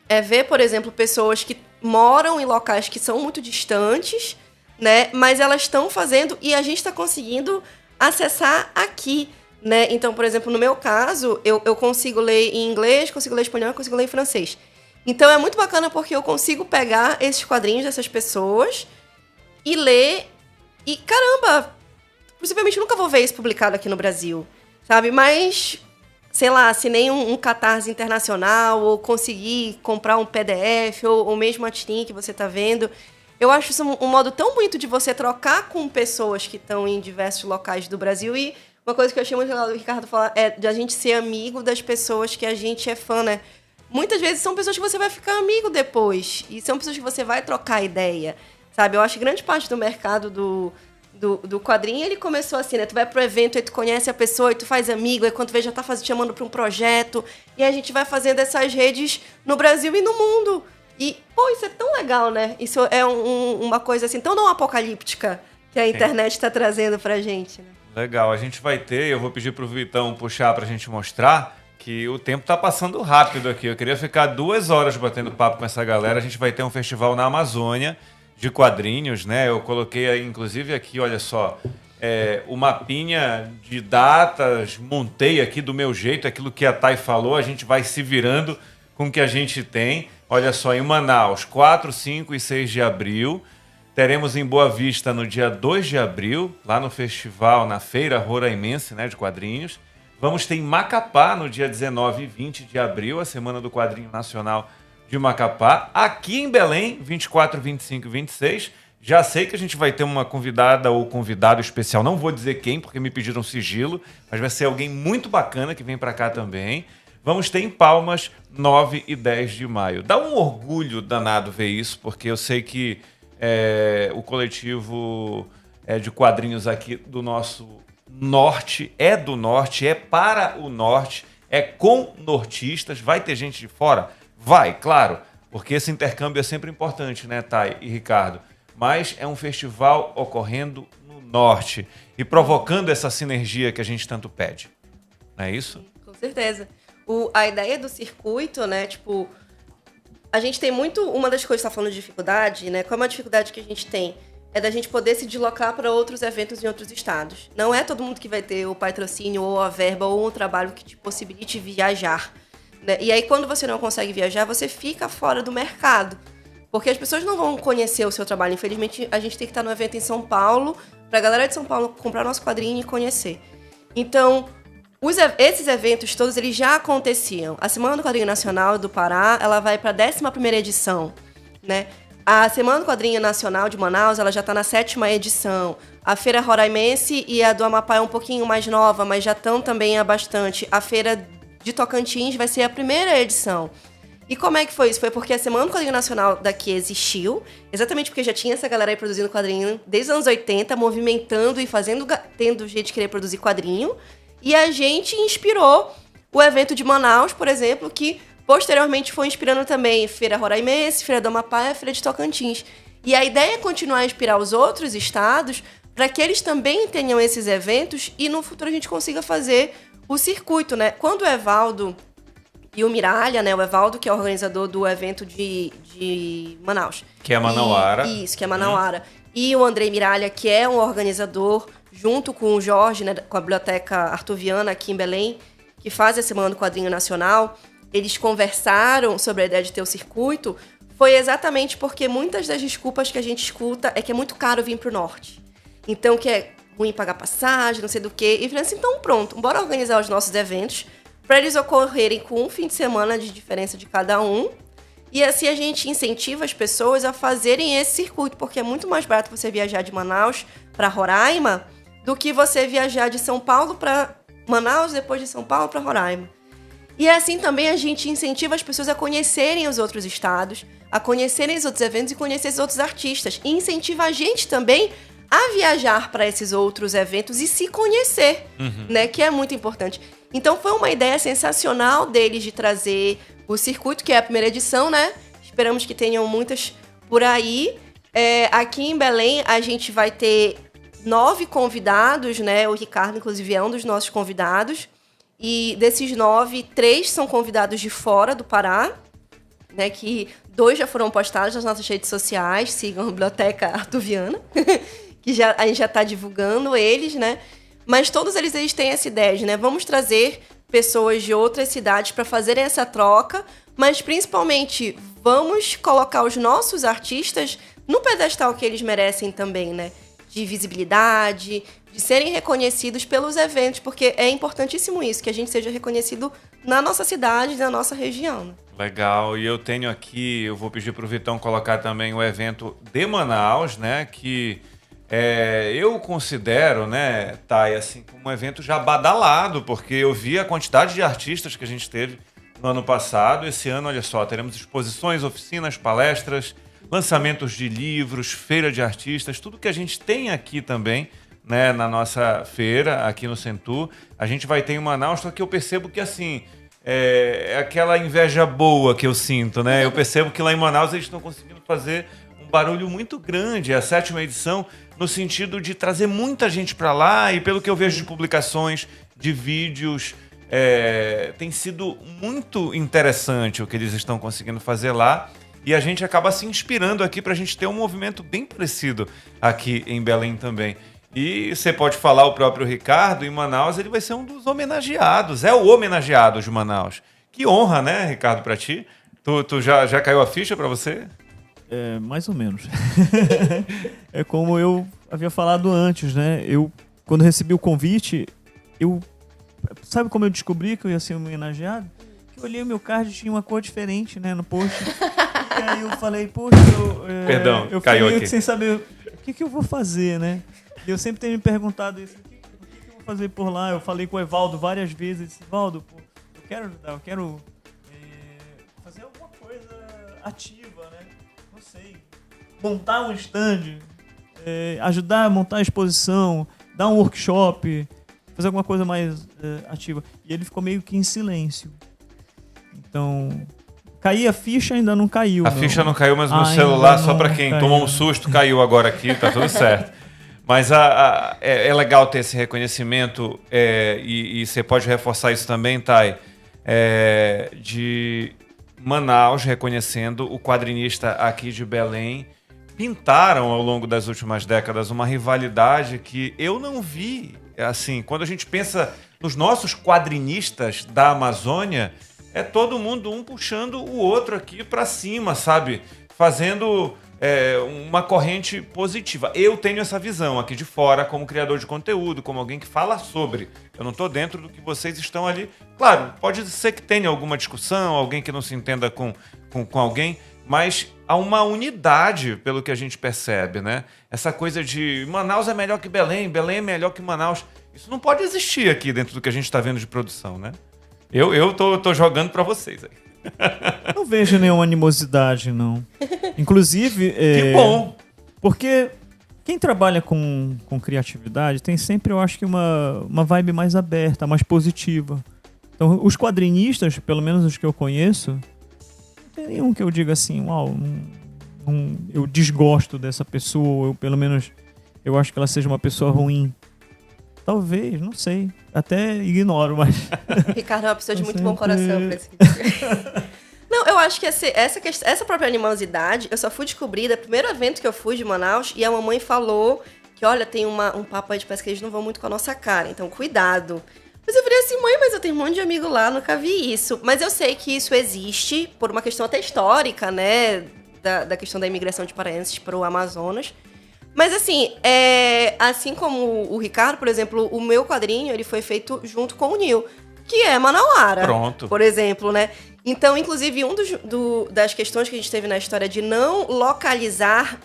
é ver, por exemplo, pessoas que moram em locais que são muito distantes, né? Mas elas estão fazendo e a gente está conseguindo acessar aqui, né? Então, por exemplo, no meu caso, eu consigo ler em inglês, consigo ler em espanhol, consigo ler em francês. Então, é muito bacana porque eu consigo pegar esses quadrinhos dessas pessoas e ler e, caramba, possivelmente nunca vou ver isso publicado aqui no Brasil, sabe? Mas, sei lá, assinei um Catarse internacional ou consegui comprar um PDF ou mesmo a tirinha que você tá vendo. Eu acho isso um modo tão bonito de você trocar com pessoas que estão em diversos locais do Brasil. E uma coisa que eu achei muito legal do Ricardo falar é de a gente ser amigo das pessoas que a gente é fã, né? Muitas vezes são pessoas que você vai ficar amigo depois. E são pessoas que você vai trocar ideia, sabe? Eu acho que grande parte do mercado do quadrinho, ele começou assim, né? Tu vai pro evento, aí tu conhece a pessoa, e tu faz amigo, aí quando tu vê já tá te chamando pra um projeto. E a gente vai fazendo essas redes no Brasil e no mundo. E, pô, isso é tão legal, né? Isso é uma coisa assim, tão não apocalíptica que a internet tá trazendo pra gente, né? Legal, a gente vai ter, eu vou pedir pro Vitão puxar pra gente mostrar que o tempo tá passando rápido aqui. Eu queria ficar 2 horas batendo papo com essa galera. A gente vai ter um festival na Amazônia de quadrinhos, né? Eu coloquei aí, inclusive aqui, olha só, o mapinha de datas, montei aqui do meu jeito, aquilo que a Thay falou, a gente vai se virando com o que a gente tem. Olha só, em Manaus, 4, 5 e 6 de abril. Teremos em Boa Vista no dia 2 de abril, lá no festival, na Feira Roraimense, né, de quadrinhos. Vamos ter em Macapá no dia 19 e 20 de abril, a Semana do Quadrinho Nacional de Macapá. Aqui em Belém, 24, 25 e 26. Já sei que a gente vai ter uma convidada ou convidado especial. Não vou dizer quem, porque me pediram sigilo, mas vai ser alguém muito bacana que vem para cá também. Vamos ter em Palmas, 9 e 10 de maio. Dá um orgulho danado ver isso, porque eu sei que o coletivo de quadrinhos aqui do nosso norte é do norte, é para o norte, é com nortistas. Vai ter gente de fora? Vai, claro, porque esse intercâmbio é sempre importante, né, Thay e Ricardo? Mas é um festival ocorrendo no norte e provocando essa sinergia que a gente tanto pede. Não é isso? Com certeza. A ideia do circuito, né, tipo, a gente tem muito, uma das coisas que você tá falando de dificuldade, né, qual é uma dificuldade que a gente tem? é da gente poder se deslocar para outros eventos em outros estados. Não é todo mundo que vai ter o patrocínio ou a verba ou um trabalho que te possibilite viajar, né? E aí, quando você não consegue viajar, você fica fora do mercado. Porque as pessoas não vão conhecer o seu trabalho. Infelizmente, a gente tem que estar no evento em São Paulo, para a galera de São Paulo comprar nosso quadrinho e conhecer. Então, esses eventos todos, eles já aconteciam. A Semana do Quadrinho Nacional do Pará, ela vai para a 11ª edição, né? A Semana do Quadrinho Nacional de Manaus, ela já está na 7ª edição. A Feira Roraimense e a do Amapá é um pouquinho mais nova, mas já estão também há bastante. A Feira de Tocantins vai ser a 1ª edição. E como é que foi isso? Foi porque a Semana do Quadrinho Nacional daqui existiu, exatamente porque já tinha essa galera aí produzindo quadrinho desde os anos 80, movimentando e tendo jeito de querer produzir quadrinho. E a gente inspirou o evento de Manaus, por exemplo, que posteriormente foi inspirando também Feira Roraimense, Feira do Amapá e Feira de Tocantins. E a ideia é continuar a inspirar os outros estados para que eles também tenham esses eventos e no futuro a gente consiga fazer o circuito, né? Quando o Evaldo e o Miralha, né? O Evaldo, que é o organizador do evento de Manaus. Que é Manauara. Isso, que é Manauara. E o Andrei Miralha, que é um organizador, junto com o Jorge, né? Com a Biblioteca Artuviana aqui em Belém, que faz a Semana do Quadrinho Nacional. Eles conversaram sobre a ideia de ter o circuito, foi exatamente porque muitas das desculpas que a gente escuta é que é muito caro vir para o norte. Então, que é ruim pagar passagem, não sei do quê. E falei assim, então pronto, bora organizar os nossos eventos para eles ocorrerem com um fim de semana de diferença de cada um. E assim a gente incentiva as pessoas a fazerem esse circuito, porque é muito mais barato você viajar de Manaus para Roraima do que você viajar de São Paulo para Manaus, depois de São Paulo para Roraima. E assim também a gente incentiva as pessoas a conhecerem os outros estados, a conhecerem os outros eventos e conhecer os outros artistas. E incentiva a gente também a viajar para esses outros eventos e se conhecer, né? Que é muito importante. Então foi uma ideia sensacional deles de trazer o circuito, que é a 1ª edição, né? Esperamos que tenham muitas por aí. Aqui em Belém a gente vai ter 9 convidados, né? O Ricardo, inclusive, é um dos nossos convidados. E desses 9, 3 são convidados de fora do Pará, né? Que 2 já foram postados nas nossas redes sociais. Sigam a Biblioteca Artuviana, que a gente já está divulgando eles, né? Mas todos eles têm essa ideia de, né? Vamos trazer pessoas de outras cidades para fazerem essa troca, mas principalmente vamos colocar os nossos artistas no pedestal que eles merecem também, né? De visibilidade, de serem reconhecidos pelos eventos, porque é importantíssimo isso, que a gente seja reconhecido na nossa cidade, na nossa região. Legal, e eu tenho aqui, eu vou pedir para o Vitão colocar também o evento de Manaus, né, que eu considero, né, Thay, assim, como um evento já badalado, porque eu vi a quantidade de artistas que a gente teve no ano passado. Esse ano, olha só, teremos exposições, oficinas, palestras, lançamentos de livros, feira de artistas, tudo que a gente tem aqui também, né, na nossa feira, aqui no Centur. A gente vai ter em Manaus, só que eu percebo que, assim, é aquela inveja boa que eu sinto, né? Eu percebo que lá em Manaus eles estão conseguindo fazer um barulho muito grande, a 7ª edição, no sentido de trazer muita gente para lá, e pelo que eu vejo de publicações, de vídeos, tem sido muito interessante o que eles estão conseguindo fazer lá. E a gente acaba se inspirando aqui para a gente ter um movimento bem parecido aqui em Belém também. E você pode falar, o próprio Ricardo, em Manaus, ele vai ser um dos homenageados. É o homenageado de Manaus. Que honra, né, Ricardo, para ti? Tu já caiu a ficha para você? Mais ou menos. É como eu havia falado antes, né? Eu, quando recebi o convite, sabe como eu descobri que eu ia ser homenageado? Que eu olhei o meu card e tinha uma cor diferente, né, no post. E aí eu falei, poxa, Perdão, eu caiu fiquei aqui. sem saber o que eu vou fazer, né? E eu sempre tenho me perguntado isso, o que eu vou fazer por lá? Eu falei com o Evaldo várias vezes, eu disse, Evaldo, pô, eu quero ajudar, eu quero fazer alguma coisa ativa, né? Não sei, montar um stand, ajudar a montar a exposição, dar um workshop, fazer alguma coisa mais ativa. E ele ficou meio que em silêncio. Então, cair a ficha ainda não caiu. A ficha não caiu, mas o meu celular, só para quem tomou um susto, caiu agora aqui, tá tudo certo. Mas é legal ter esse reconhecimento, e você pode reforçar isso também, Thay, de Manaus reconhecendo o quadrinista aqui de Belém, pintaram ao longo das últimas décadas uma rivalidade que eu não vi. Assim, quando a gente pensa nos nossos quadrinistas da Amazônia, é todo mundo um puxando o outro aqui para cima, sabe? Fazendo uma corrente positiva. Eu tenho essa visão aqui de fora como criador de conteúdo, como alguém que fala sobre. Eu não estou dentro do que vocês estão ali. Claro, pode ser que tenha alguma discussão, alguém que não se entenda com alguém, mas há uma unidade, pelo que a gente percebe, né? Essa coisa de Manaus é melhor que Belém, Belém é melhor que Manaus. Isso não pode existir aqui dentro do que a gente está vendo de produção, né? Eu tô jogando para vocês aí. Não vejo nenhuma animosidade, não. Inclusive... Que bom! Porque quem trabalha com criatividade tem sempre, eu acho que uma vibe mais aberta, mais positiva. Então, os quadrinistas, pelo menos os que eu conheço, não tem nenhum que eu diga assim, uau, eu desgosto dessa pessoa, ou pelo menos eu acho que ela seja uma pessoa ruim. Talvez, não sei. Até ignoro, mas... Ricardo é uma pessoa de muito bom coração pra esse tipo. Não, eu acho que essa própria animosidade, eu só fui descobrir do primeiro evento que eu fui de Manaus, e a mamãe falou que, olha, tem um papo aí de parece que eles não vão muito com a nossa cara, então cuidado. Mas eu falei assim, mãe, mas eu tenho um monte de amigo lá, nunca vi isso. Mas eu sei que isso existe por uma questão até histórica, né, da questão da imigração de paraenses para o Amazonas. Mas assim, assim como o Ricardo, por exemplo, o meu quadrinho, ele foi feito junto com o Nil, que é manauara. Pronto. Por exemplo, né? Então, inclusive, das questões que a gente teve na história de não localizar...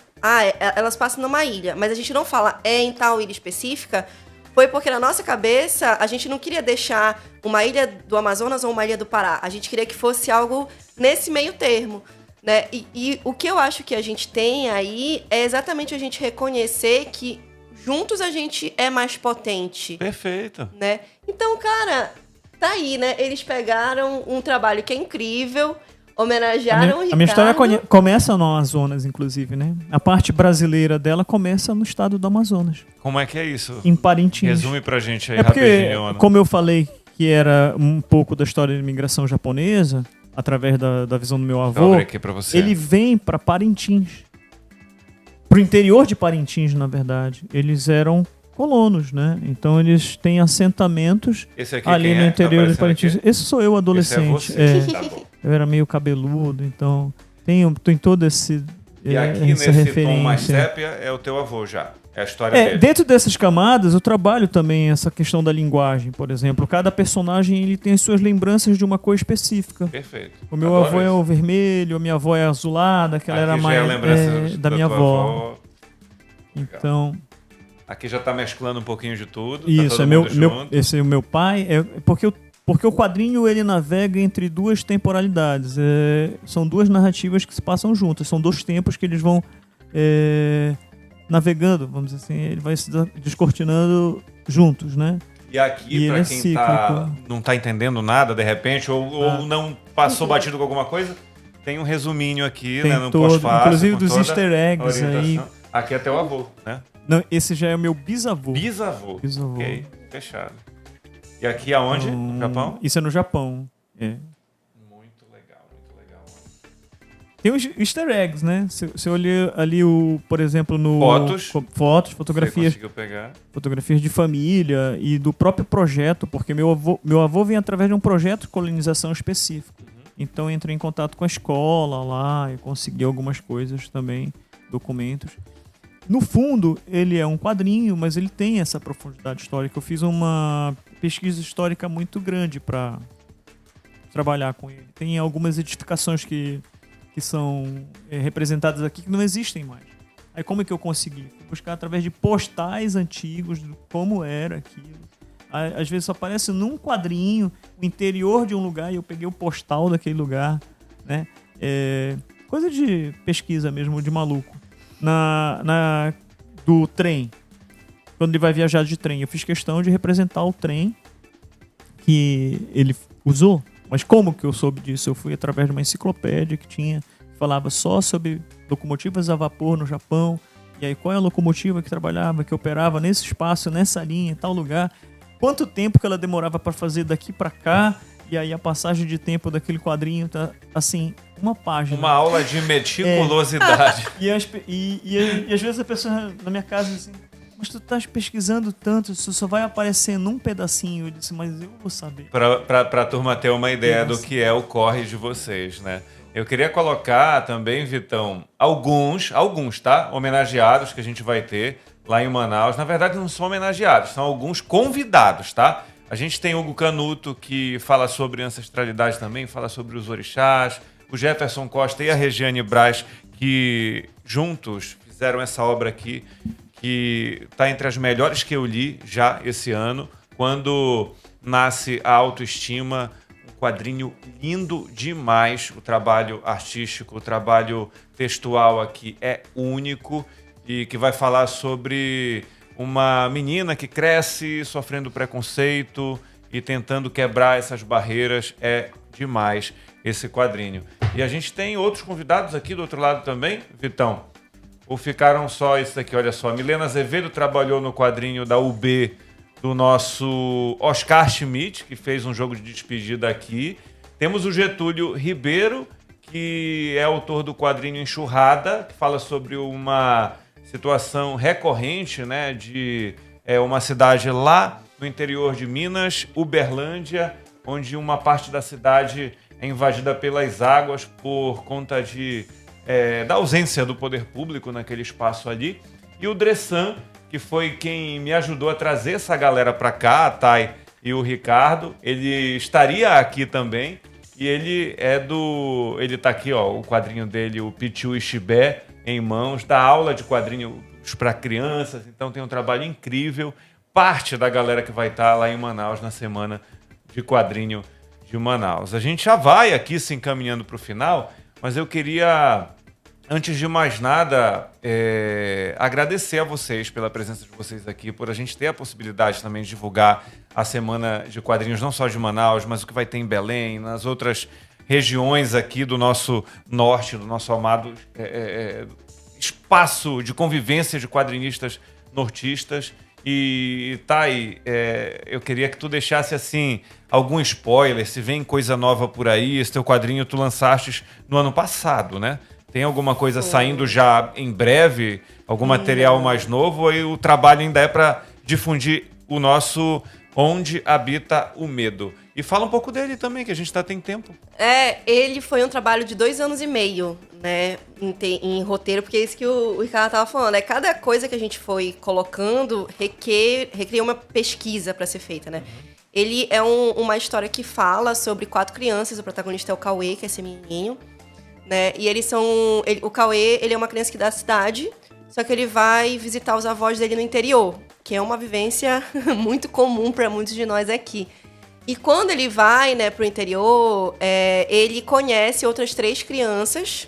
elas passam numa ilha, mas a gente não fala em tal ilha específica, foi porque na nossa cabeça a gente não queria deixar uma ilha do Amazonas ou uma ilha do Pará. A gente queria que fosse algo nesse meio termo. Né? E o que eu acho que a gente tem aí é exatamente a gente reconhecer que juntos a gente é mais potente. Perfeito. Né? Então, cara, tá aí, né? Eles pegaram um trabalho que é incrível, homenagearam o Ricardo. A minha história começa no Amazonas, inclusive, né? A parte brasileira dela começa no estado do Amazonas. Como é que é isso? Em Parintins. Resume pra gente aí porque, rapidinho, Ana. Como eu falei que era um pouco da história da imigração japonesa, através da visão do meu avô, aqui pra você. Ele vem para Parintins. Pro interior de Parintins, na verdade. Eles eram colonos, né? Então eles têm assentamentos ali no interior de Parintins. Esse sou eu, adolescente. Esse é você. Tá bom. Eu era meio cabeludo, então tem todo esse E aqui essa nesse referência. tom mais sépia é o teu avô já. É a história dele. Dentro dessas camadas, eu trabalho também essa questão da linguagem, por exemplo. Cada personagem ele tem as suas lembranças de uma cor específica. Perfeito. O meu avô é o vermelho, a minha avó é azulada, que ela era mais da minha avó. Então, aqui já tá mesclando um pouquinho de tudo. Isso, tá esse é o meu pai. Porque o quadrinho ele navega entre duas temporalidades. São duas narrativas que se passam juntas. São dois tempos que eles vão navegando, vamos dizer assim. Ele vai se descortinando juntos, né? E aqui, pra quem não tá entendendo nada, de repente, ou não passou batido com alguma coisa, tem um resuminho aqui, né, no pós-fácil. Inclusive dos easter eggs aí. Aqui é teu avô, né? Não, esse já é o meu bisavô. Bisavô. Bisavô. Ok, fechado. E aqui aonde? No Japão? Isso é no Japão. Muito legal, muito legal. Tem os easter eggs, né? Se olhar ali, por exemplo, no... Fotografias. Você conseguiu pegar. Fotografias de família e do próprio projeto, porque meu avô vem através de um projeto de colonização específico. Então eu entrei em contato com a escola lá e consegui algumas coisas também, documentos. No fundo, ele é um quadrinho, mas ele tem essa profundidade histórica. Eu fiz uma pesquisa histórica muito grande para trabalhar com ele. Tem algumas edificações que são representadas aqui que não existem mais. Aí como é que eu consegui? Fui buscar através de postais antigos, de como era aquilo. Às vezes só aparece num quadrinho o interior de um lugar e eu peguei o postal daquele lugar, né? Coisa de pesquisa mesmo, de maluco. Do trem, quando ele vai viajar de trem, eu fiz questão de representar o trem que ele usou. Mas como que eu soube disso? Eu fui através de uma enciclopédia que falava só sobre locomotivas a vapor no Japão, e aí qual é a locomotiva que trabalhava, que operava nesse espaço, nessa linha, em tal lugar, quanto tempo que ela demorava para fazer daqui para cá, E aí a passagem de tempo daquele quadrinho tá, assim, uma página. Uma aula de meticulosidade. E às vezes a pessoa na minha casa diz assim, mas tu estás pesquisando tanto, isso só vai aparecer num pedacinho. Eu disse, mas eu vou saber. Pra turma ter uma ideia do que é o corre de vocês, né? Eu queria colocar também, Vitão, alguns, tá? Homenageados que a gente vai ter lá em Manaus. Na verdade, não são homenageados, são alguns convidados, tá? A gente tem Hugo Canuto, que fala sobre ancestralidade também, fala sobre os orixás. O Jefferson Costa e a Regiane Braz, que juntos fizeram essa obra aqui, que está entre as melhores que eu li já esse ano. Quando nasce a autoestima, um quadrinho lindo demais. O trabalho artístico, o trabalho textual aqui é único e que vai falar sobre uma menina que cresce sofrendo preconceito e tentando quebrar essas barreiras. É demais esse quadrinho. E a gente tem outros convidados aqui do outro lado também, Vitão. Ou ficaram só esses aqui? Olha só, Milena Azevedo trabalhou no quadrinho da UB do nosso Oscar Schmidt, que fez um jogo de despedida aqui. Temos o Getúlio Ribeiro, que é autor do quadrinho Enxurrada, que fala sobre uma situação recorrente, né, de uma cidade lá no interior de Minas, Uberlândia, onde uma parte da cidade é invadida pelas águas por conta da ausência do poder público naquele espaço ali. E o Dressan, que foi quem me ajudou a trazer essa galera para cá, a Thay e o Ricardo, ele estaria aqui também. E ele tá aqui, ó, o quadrinho dele, o Pichu Ishibé, em mãos, dá aula de quadrinhos para crianças, então tem um trabalho incrível. Parte da galera que vai estar lá em Manaus na Semana de Quadrinho de Manaus. A gente já vai aqui se encaminhando para o final, mas eu queria, antes de mais nada, agradecer a vocês pela presença de vocês aqui, por a gente ter a possibilidade também de divulgar a Semana de Quadrinhos, não só de Manaus, mas o que vai ter em Belém, nas outras regiões aqui do nosso norte, do nosso amado espaço de convivência de quadrinistas nortistas. E Thay, eu queria que tu deixasse assim algum spoiler, se vem coisa nova por aí. Esse teu quadrinho tu lançaste no ano passado, né? Tem alguma coisa saindo já em breve? Algum material mais novo? Ou o trabalho ainda é para difundir o nosso Onde Habita o Medo? E fala um pouco dele também, que a gente tem tempo. Ele foi um trabalho de 2 anos e meio, né, em roteiro, porque é isso que o Ricardo estava falando. Cada coisa que a gente foi colocando requeria uma pesquisa para ser feita, né? Ele é uma história que fala sobre 4 crianças. O protagonista é o Cauê, que é esse menininho, né? E o Cauê, ele é uma criança que da cidade, só que ele vai visitar os avós dele no interior, que é uma vivência muito comum para muitos de nós aqui. E quando ele vai, né, pro interior, ele conhece outras 3 crianças,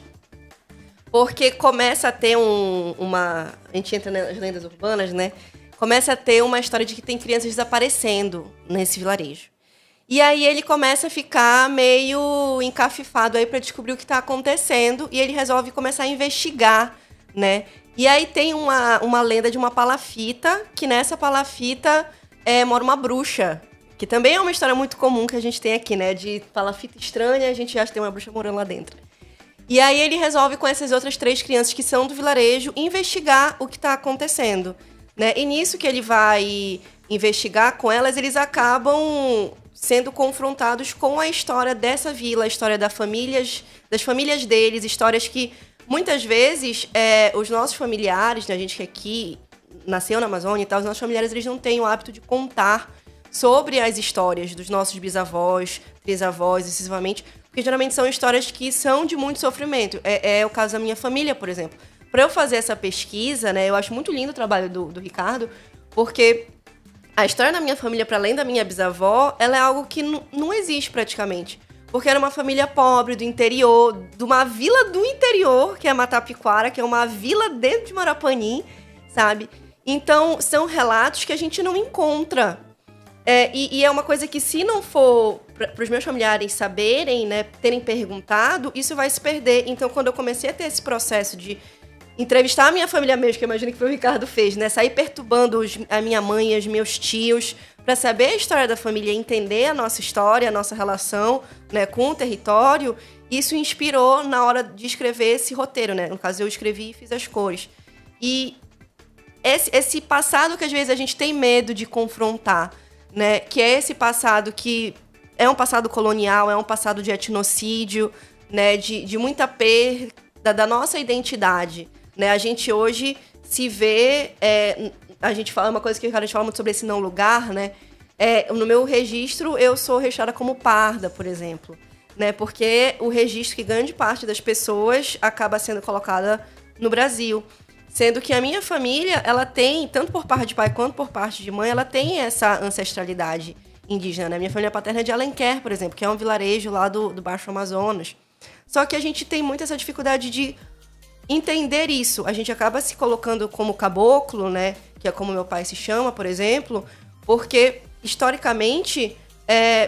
porque começa a ter a gente entra nas lendas urbanas, né? Começa a ter uma história de que tem crianças desaparecendo nesse vilarejo. E aí ele começa a ficar meio encafifado aí para descobrir o que está acontecendo, e ele resolve começar a investigar, né? E aí tem uma lenda de uma palafita, que nessa palafita mora uma bruxa, que também é uma história muito comum que a gente tem aqui, né? De palafita estranha, a gente acha que tem uma bruxa morando lá dentro. E aí ele resolve, com essas outras 3 crianças que são do vilarejo, investigar o que está acontecendo, né? E nisso que ele vai investigar com elas, eles acabam sendo confrontados com a história dessa vila, a história das famílias deles, histórias que muitas vezes os nossos familiares, né, a gente que aqui nasceu na Amazônia e tal, os nossos familiares, eles não têm o hábito de contar sobre as histórias dos nossos bisavós, trisavós, excessivamente, porque geralmente são histórias que são de muito sofrimento. É o caso da minha família, por exemplo. Para eu fazer essa pesquisa, né, eu acho muito lindo o trabalho do Ricardo, porque a história da minha família, para além da minha bisavó, ela é algo que não existe praticamente. Porque era uma família pobre, do interior, de uma vila do interior, que é Matapiquara, que é uma vila dentro de Marapanim, sabe? Então, são relatos que a gente não encontra. E é uma coisa que, se não for para os meus familiares saberem, né, terem perguntado, isso vai se perder. Então, quando eu comecei a ter esse processo de entrevistar a minha família mesmo, que eu imagino que foi o Ricardo fez, né? Sair perturbando a minha mãe e os meus tios para saber a história da família, entender a nossa história, a nossa relação, né, com o território. Isso inspirou na hora de escrever esse roteiro, né? No caso, eu escrevi e fiz as cores. E esse passado que às vezes a gente tem medo de confrontar, né? Que é esse passado que é um passado colonial, é um passado de etnocídio, né? De muita perda da nossa identidade, né? A gente hoje se vê... a gente fala uma coisa que a gente fala muito sobre esse não lugar, né? No meu registro, eu sou registrada como parda, por exemplo, né? Porque o registro que grande parte das pessoas acaba sendo colocada no Brasil. Sendo que a minha família, ela tem, tanto por parte de pai quanto por parte de mãe, ela tem essa ancestralidade indígena, né? Minha família paterna é de Alenquer, por exemplo, que é um vilarejo lá do Baixo Amazonas. Só que a gente tem muito essa dificuldade de entender isso. A gente acaba se colocando como caboclo, né? Que é como meu pai se chama, por exemplo, porque, historicamente,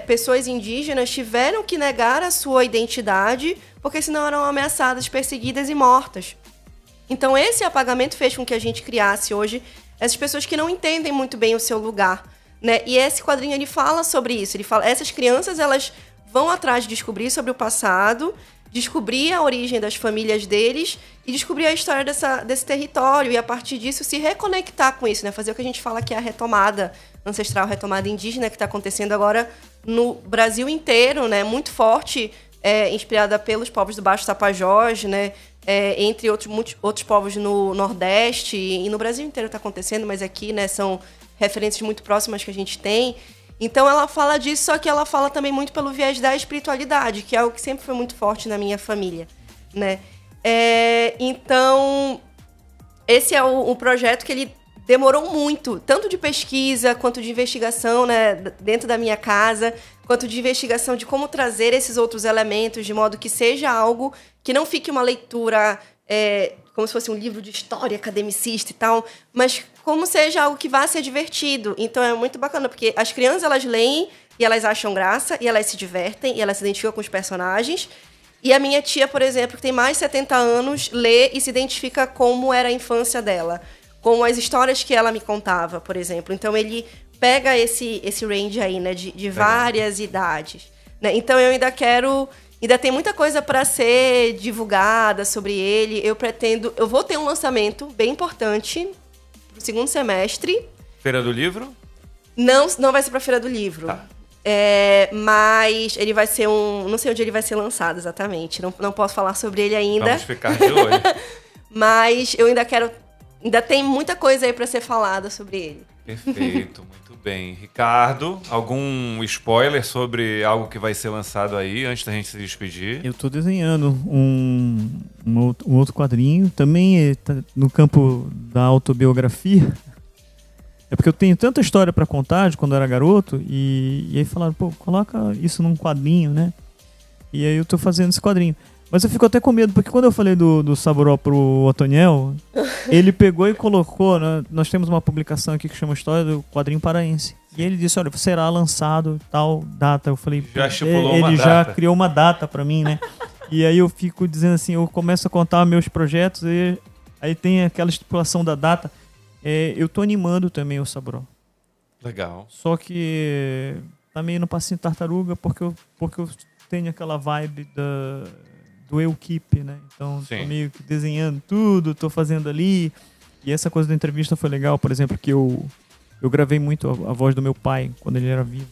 pessoas indígenas tiveram que negar a sua identidade, porque senão eram ameaçadas, perseguidas e mortas. Então, esse apagamento fez com que a gente criasse hoje essas pessoas que não entendem muito bem o seu lugar, né? E esse quadrinho, ele fala sobre isso. Ele fala, essas crianças, elas vão atrás de descobrir sobre o passado, descobrir a origem das famílias deles e descobrir a história desse território e, a partir disso, se reconectar com isso, né? Fazer o que a gente fala que é a retomada ancestral, a retomada indígena, que está acontecendo agora no Brasil inteiro, né? Muito forte, inspirada pelos povos do Baixo Tapajós, né? Entre outros povos no Nordeste e no Brasil inteiro está acontecendo, mas aqui, né, são referências muito próximas que a gente tem. Então ela fala disso, só que ela fala também muito pelo viés da espiritualidade, que é algo que sempre foi muito forte na minha família, né? Então, esse é um projeto que ele demorou muito, tanto de pesquisa quanto de investigação, né, dentro da minha casa, quanto de investigação de como trazer esses outros elementos, de modo que seja algo que não fique uma leitura como se fosse um livro de história academicista e tal, mas como seja algo que vá ser divertido. Então é muito bacana, porque as crianças, elas leem e elas acham graça, e elas se divertem, e elas se identificam com os personagens. E a minha tia, por exemplo, que tem mais de 70 anos, lê e se identifica como era a infância dela, como as histórias que ela me contava, por exemplo. Então ele pega esse range aí, né, de várias idades, né? Então eu ainda tem muita coisa para ser divulgada sobre ele. Eu vou ter um lançamento bem importante pro segundo semestre. Feira do Livro? Não vai ser pra Feira do Livro. Tá. Mas ele vai ser não sei onde ele vai ser lançado exatamente. Não posso falar sobre ele ainda. Vamos ficar de olho. Mas eu ainda tem muita coisa aí para ser falada sobre ele. Perfeito, muito bem. Ricardo, algum spoiler sobre algo que vai ser lançado aí, antes da gente se despedir? Eu estou desenhando um outro quadrinho, também tá no campo da autobiografia. É porque eu tenho tanta história para contar de quando eu era garoto, e aí falaram, pô, coloca isso num quadrinho, né? E aí eu tô fazendo esse quadrinho. Mas eu fico até com medo, porque quando eu falei do Saburó pro Otoniel, ele pegou e colocou, né, nós temos uma publicação aqui que chama História do Quadrinho Paraense. E ele disse, olha, será lançado tal data. Eu falei, já estipulou uma ele data. Já criou uma data pra mim, né? E aí eu fico dizendo assim, eu começo a contar meus projetos, e aí tem aquela estipulação da data. Eu tô animando também o Saburó. Legal. Só que tá meio no passinho tartaruga, porque eu tenho aquela vibe do eu keep, né? Então, Sim. tô meio que desenhando tudo, tô fazendo ali. E essa coisa da entrevista foi legal, por exemplo, que eu gravei muito a voz do meu pai quando ele era vivo.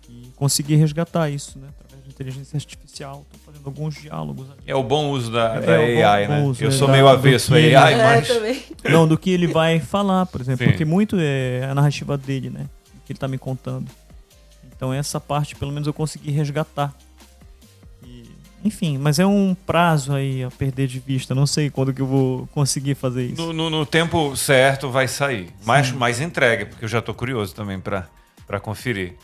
E consegui resgatar isso, né? Através de inteligência artificial. Tô fazendo alguns diálogos ali. É o bom uso da o AI, bom né? uso, Eu sou meio avesso a AI, mas... Também. Não, do que ele vai falar, por exemplo. Sim. Porque muito é a narrativa dele, né? Que ele tá me contando. Então essa parte, pelo menos, eu consegui resgatar. Enfim, mas é um prazo aí a perder de vista. Não sei quando que eu vou conseguir fazer isso. No tempo certo vai sair. Mais entregue, porque eu já tô curioso também para conferir.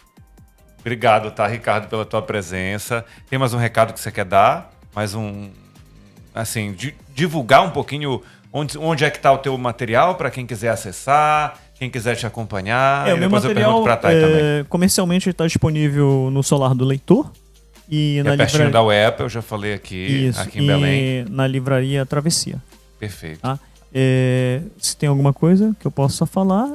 Obrigado, tá, Ricardo, pela tua presença. Tem mais um recado que você quer dar? Mais um... Assim, divulgar um pouquinho onde é que tá o teu material para quem quiser acessar, quem quiser te acompanhar. O meu material, também. Comercialmente, está disponível no Solar do Leitor. E na pertinho da UEPA, eu já falei aqui, isso, aqui em Belém. Na livraria Travessia. Perfeito. Tá? Se tem alguma coisa que eu possa falar,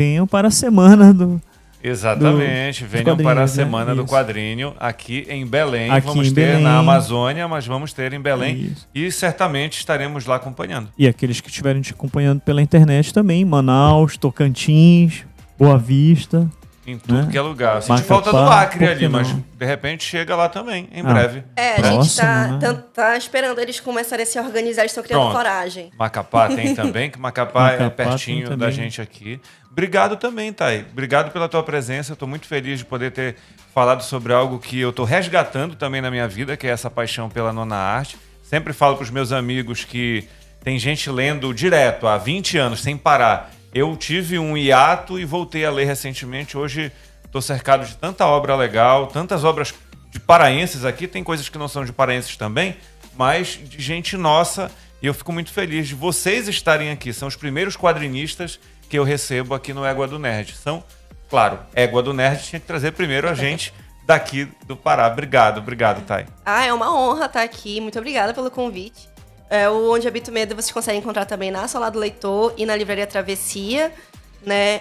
venham para a semana do... Exatamente, venham para a Semana do Quadrinho aqui em Belém. Vamos ter na Amazônia, mas vamos ter em Belém. E certamente estaremos lá acompanhando. E aqueles que estiverem te acompanhando pela internet também, Manaus, Tocantins, Boa Vista. Em tudo que é lugar. Sente falta do Acre ali, mas de repente chega lá também, em breve. A gente tá esperando eles começarem a se organizar, eles estão criando coragem. Macapá tem também, que Macapá é pertinho da gente aqui. Obrigado também, Thay. Obrigado pela tua presença. Eu tô muito feliz de poder ter falado sobre algo que eu tô resgatando também na minha vida, que é essa paixão pela nona arte. Sempre falo pros meus amigos que tem gente lendo direto há 20 anos, sem parar. Eu tive um hiato e voltei a ler recentemente. Hoje estou cercado de tanta obra legal, tantas obras de paraenses aqui. Tem coisas que não são de paraenses também, mas de gente nossa. E eu fico muito feliz de vocês estarem aqui. São os primeiros quadrinistas que eu recebo aqui no Égua do Nerd. São, claro, Égua do Nerd tinha que trazer primeiro a gente daqui do Pará. Obrigado, Thay. É uma honra estar aqui. Muito obrigada pelo convite. O Onde Habita o Medo vocês conseguem encontrar também na Sala do Leitor e na Livraria Travessia, né?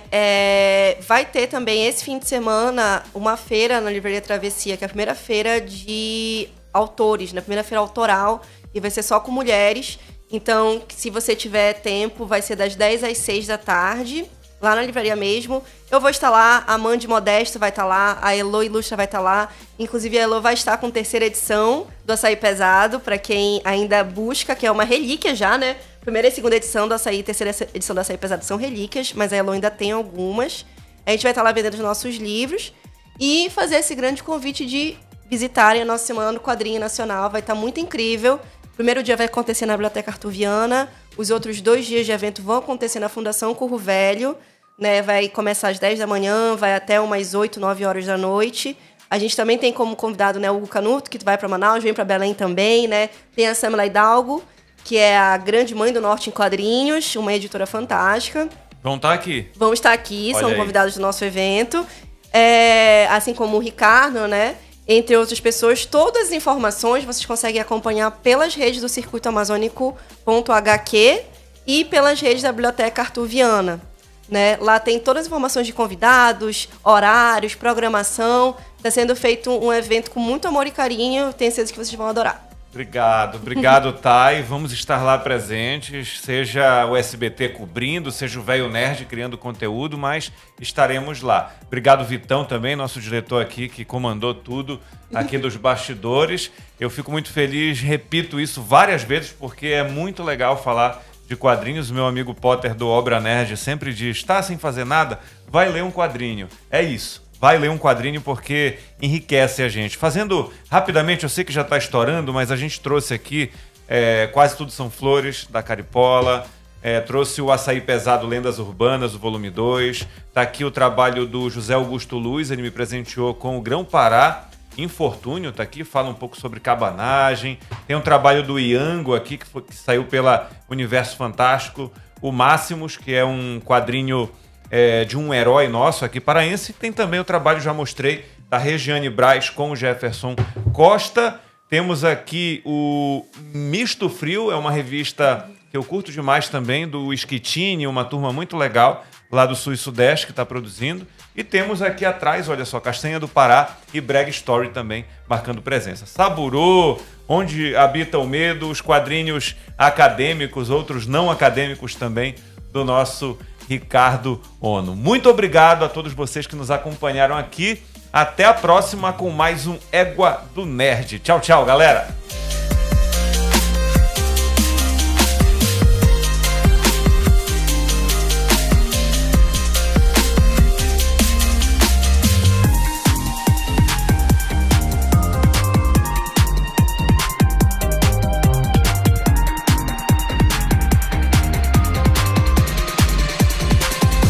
Vai ter também esse fim de semana uma feira na Livraria Travessia, que é a primeira feira de autores, né? Primeira feira autoral, e vai ser só com mulheres. Então, se você tiver tempo, vai ser das 10 às 6 da tarde, lá na livraria mesmo. Eu vou estar lá, a Mandy Modesto vai estar lá, a Elo Ilustra vai estar lá. Inclusive, a Elo vai estar com terceira edição do Açaí Pesado, para quem ainda busca, que é uma relíquia já, né? Primeira e segunda edição do Açaí, terceira edição do Açaí Pesado são relíquias, mas a Elo ainda tem algumas. A gente vai estar lá vendendo os nossos livros e fazer esse grande convite de visitarem a nossa Semana do Quadrinho Nacional. Vai estar muito incrível. O primeiro dia vai acontecer na Biblioteca Artuviana, os outros 2 dias de evento vão acontecer na Fundação Curro Velho, né? Vai começar às 10 da manhã, vai até umas 8, 9 horas da noite. A gente também tem como convidado, né, o Hugo Canuto, que vai para Manaus, vem para Belém também, né? Tem a Samela Hidalgo, que é a grande mãe do Norte em Quadrinhos, uma editora fantástica. Vão estar aqui. Vão estar aqui, são convidados do nosso evento. Assim como o Ricardo, né? Entre outras pessoas. Todas as informações vocês conseguem acompanhar pelas redes do Circuito Amazônico.hq e pelas redes da Biblioteca Artuviana, né? Lá tem todas as informações de convidados, horários, programação. Está sendo feito um evento com muito amor e carinho. Tenho certeza que vocês vão adorar. Obrigado, Thay. Vamos estar lá presentes, seja o SBT cobrindo, seja o Velho Nerd criando conteúdo, mas estaremos lá. Obrigado, Vitão, também, nosso diretor aqui, que comandou tudo aqui dos bastidores. Eu fico muito feliz, repito isso várias vezes, porque é muito legal falar de quadrinhos. Meu amigo Potter do Obra Nerd sempre diz, tá sem fazer nada? Vai ler um quadrinho. É isso. Vai ler um quadrinho porque enriquece a gente. Fazendo rapidamente, eu sei que já está estourando, mas a gente trouxe aqui Quase Tudo São Flores, da Caripola. Trouxe o Açaí Pesado Lendas Urbanas, o volume 2. Está aqui o trabalho do José Augusto Luz, ele me presenteou com o Grão Pará. Infortúnio está aqui, fala um pouco sobre cabanagem. Tem um trabalho do Iango aqui, que saiu pela Universo Fantástico. O Máximos, que é um quadrinho de um herói nosso aqui paraense. Tem também o trabalho, já mostrei, da Regiane Braz com o Jefferson Costa. Temos aqui o Misto Frio, é uma revista que eu curto demais também, do Esquitini, uma turma muito legal lá do Sul e Sudeste que está produzindo. E temos aqui atrás, olha só, Castanha do Pará e Brag Story também marcando presença. Saburô, Onde Habita o Medo, os quadrinhos acadêmicos, outros não acadêmicos também, do nosso Ricardo Ono. Muito obrigado a todos vocês que nos acompanharam aqui. Até a próxima com mais um Égua do Nerd. Tchau, tchau, galera!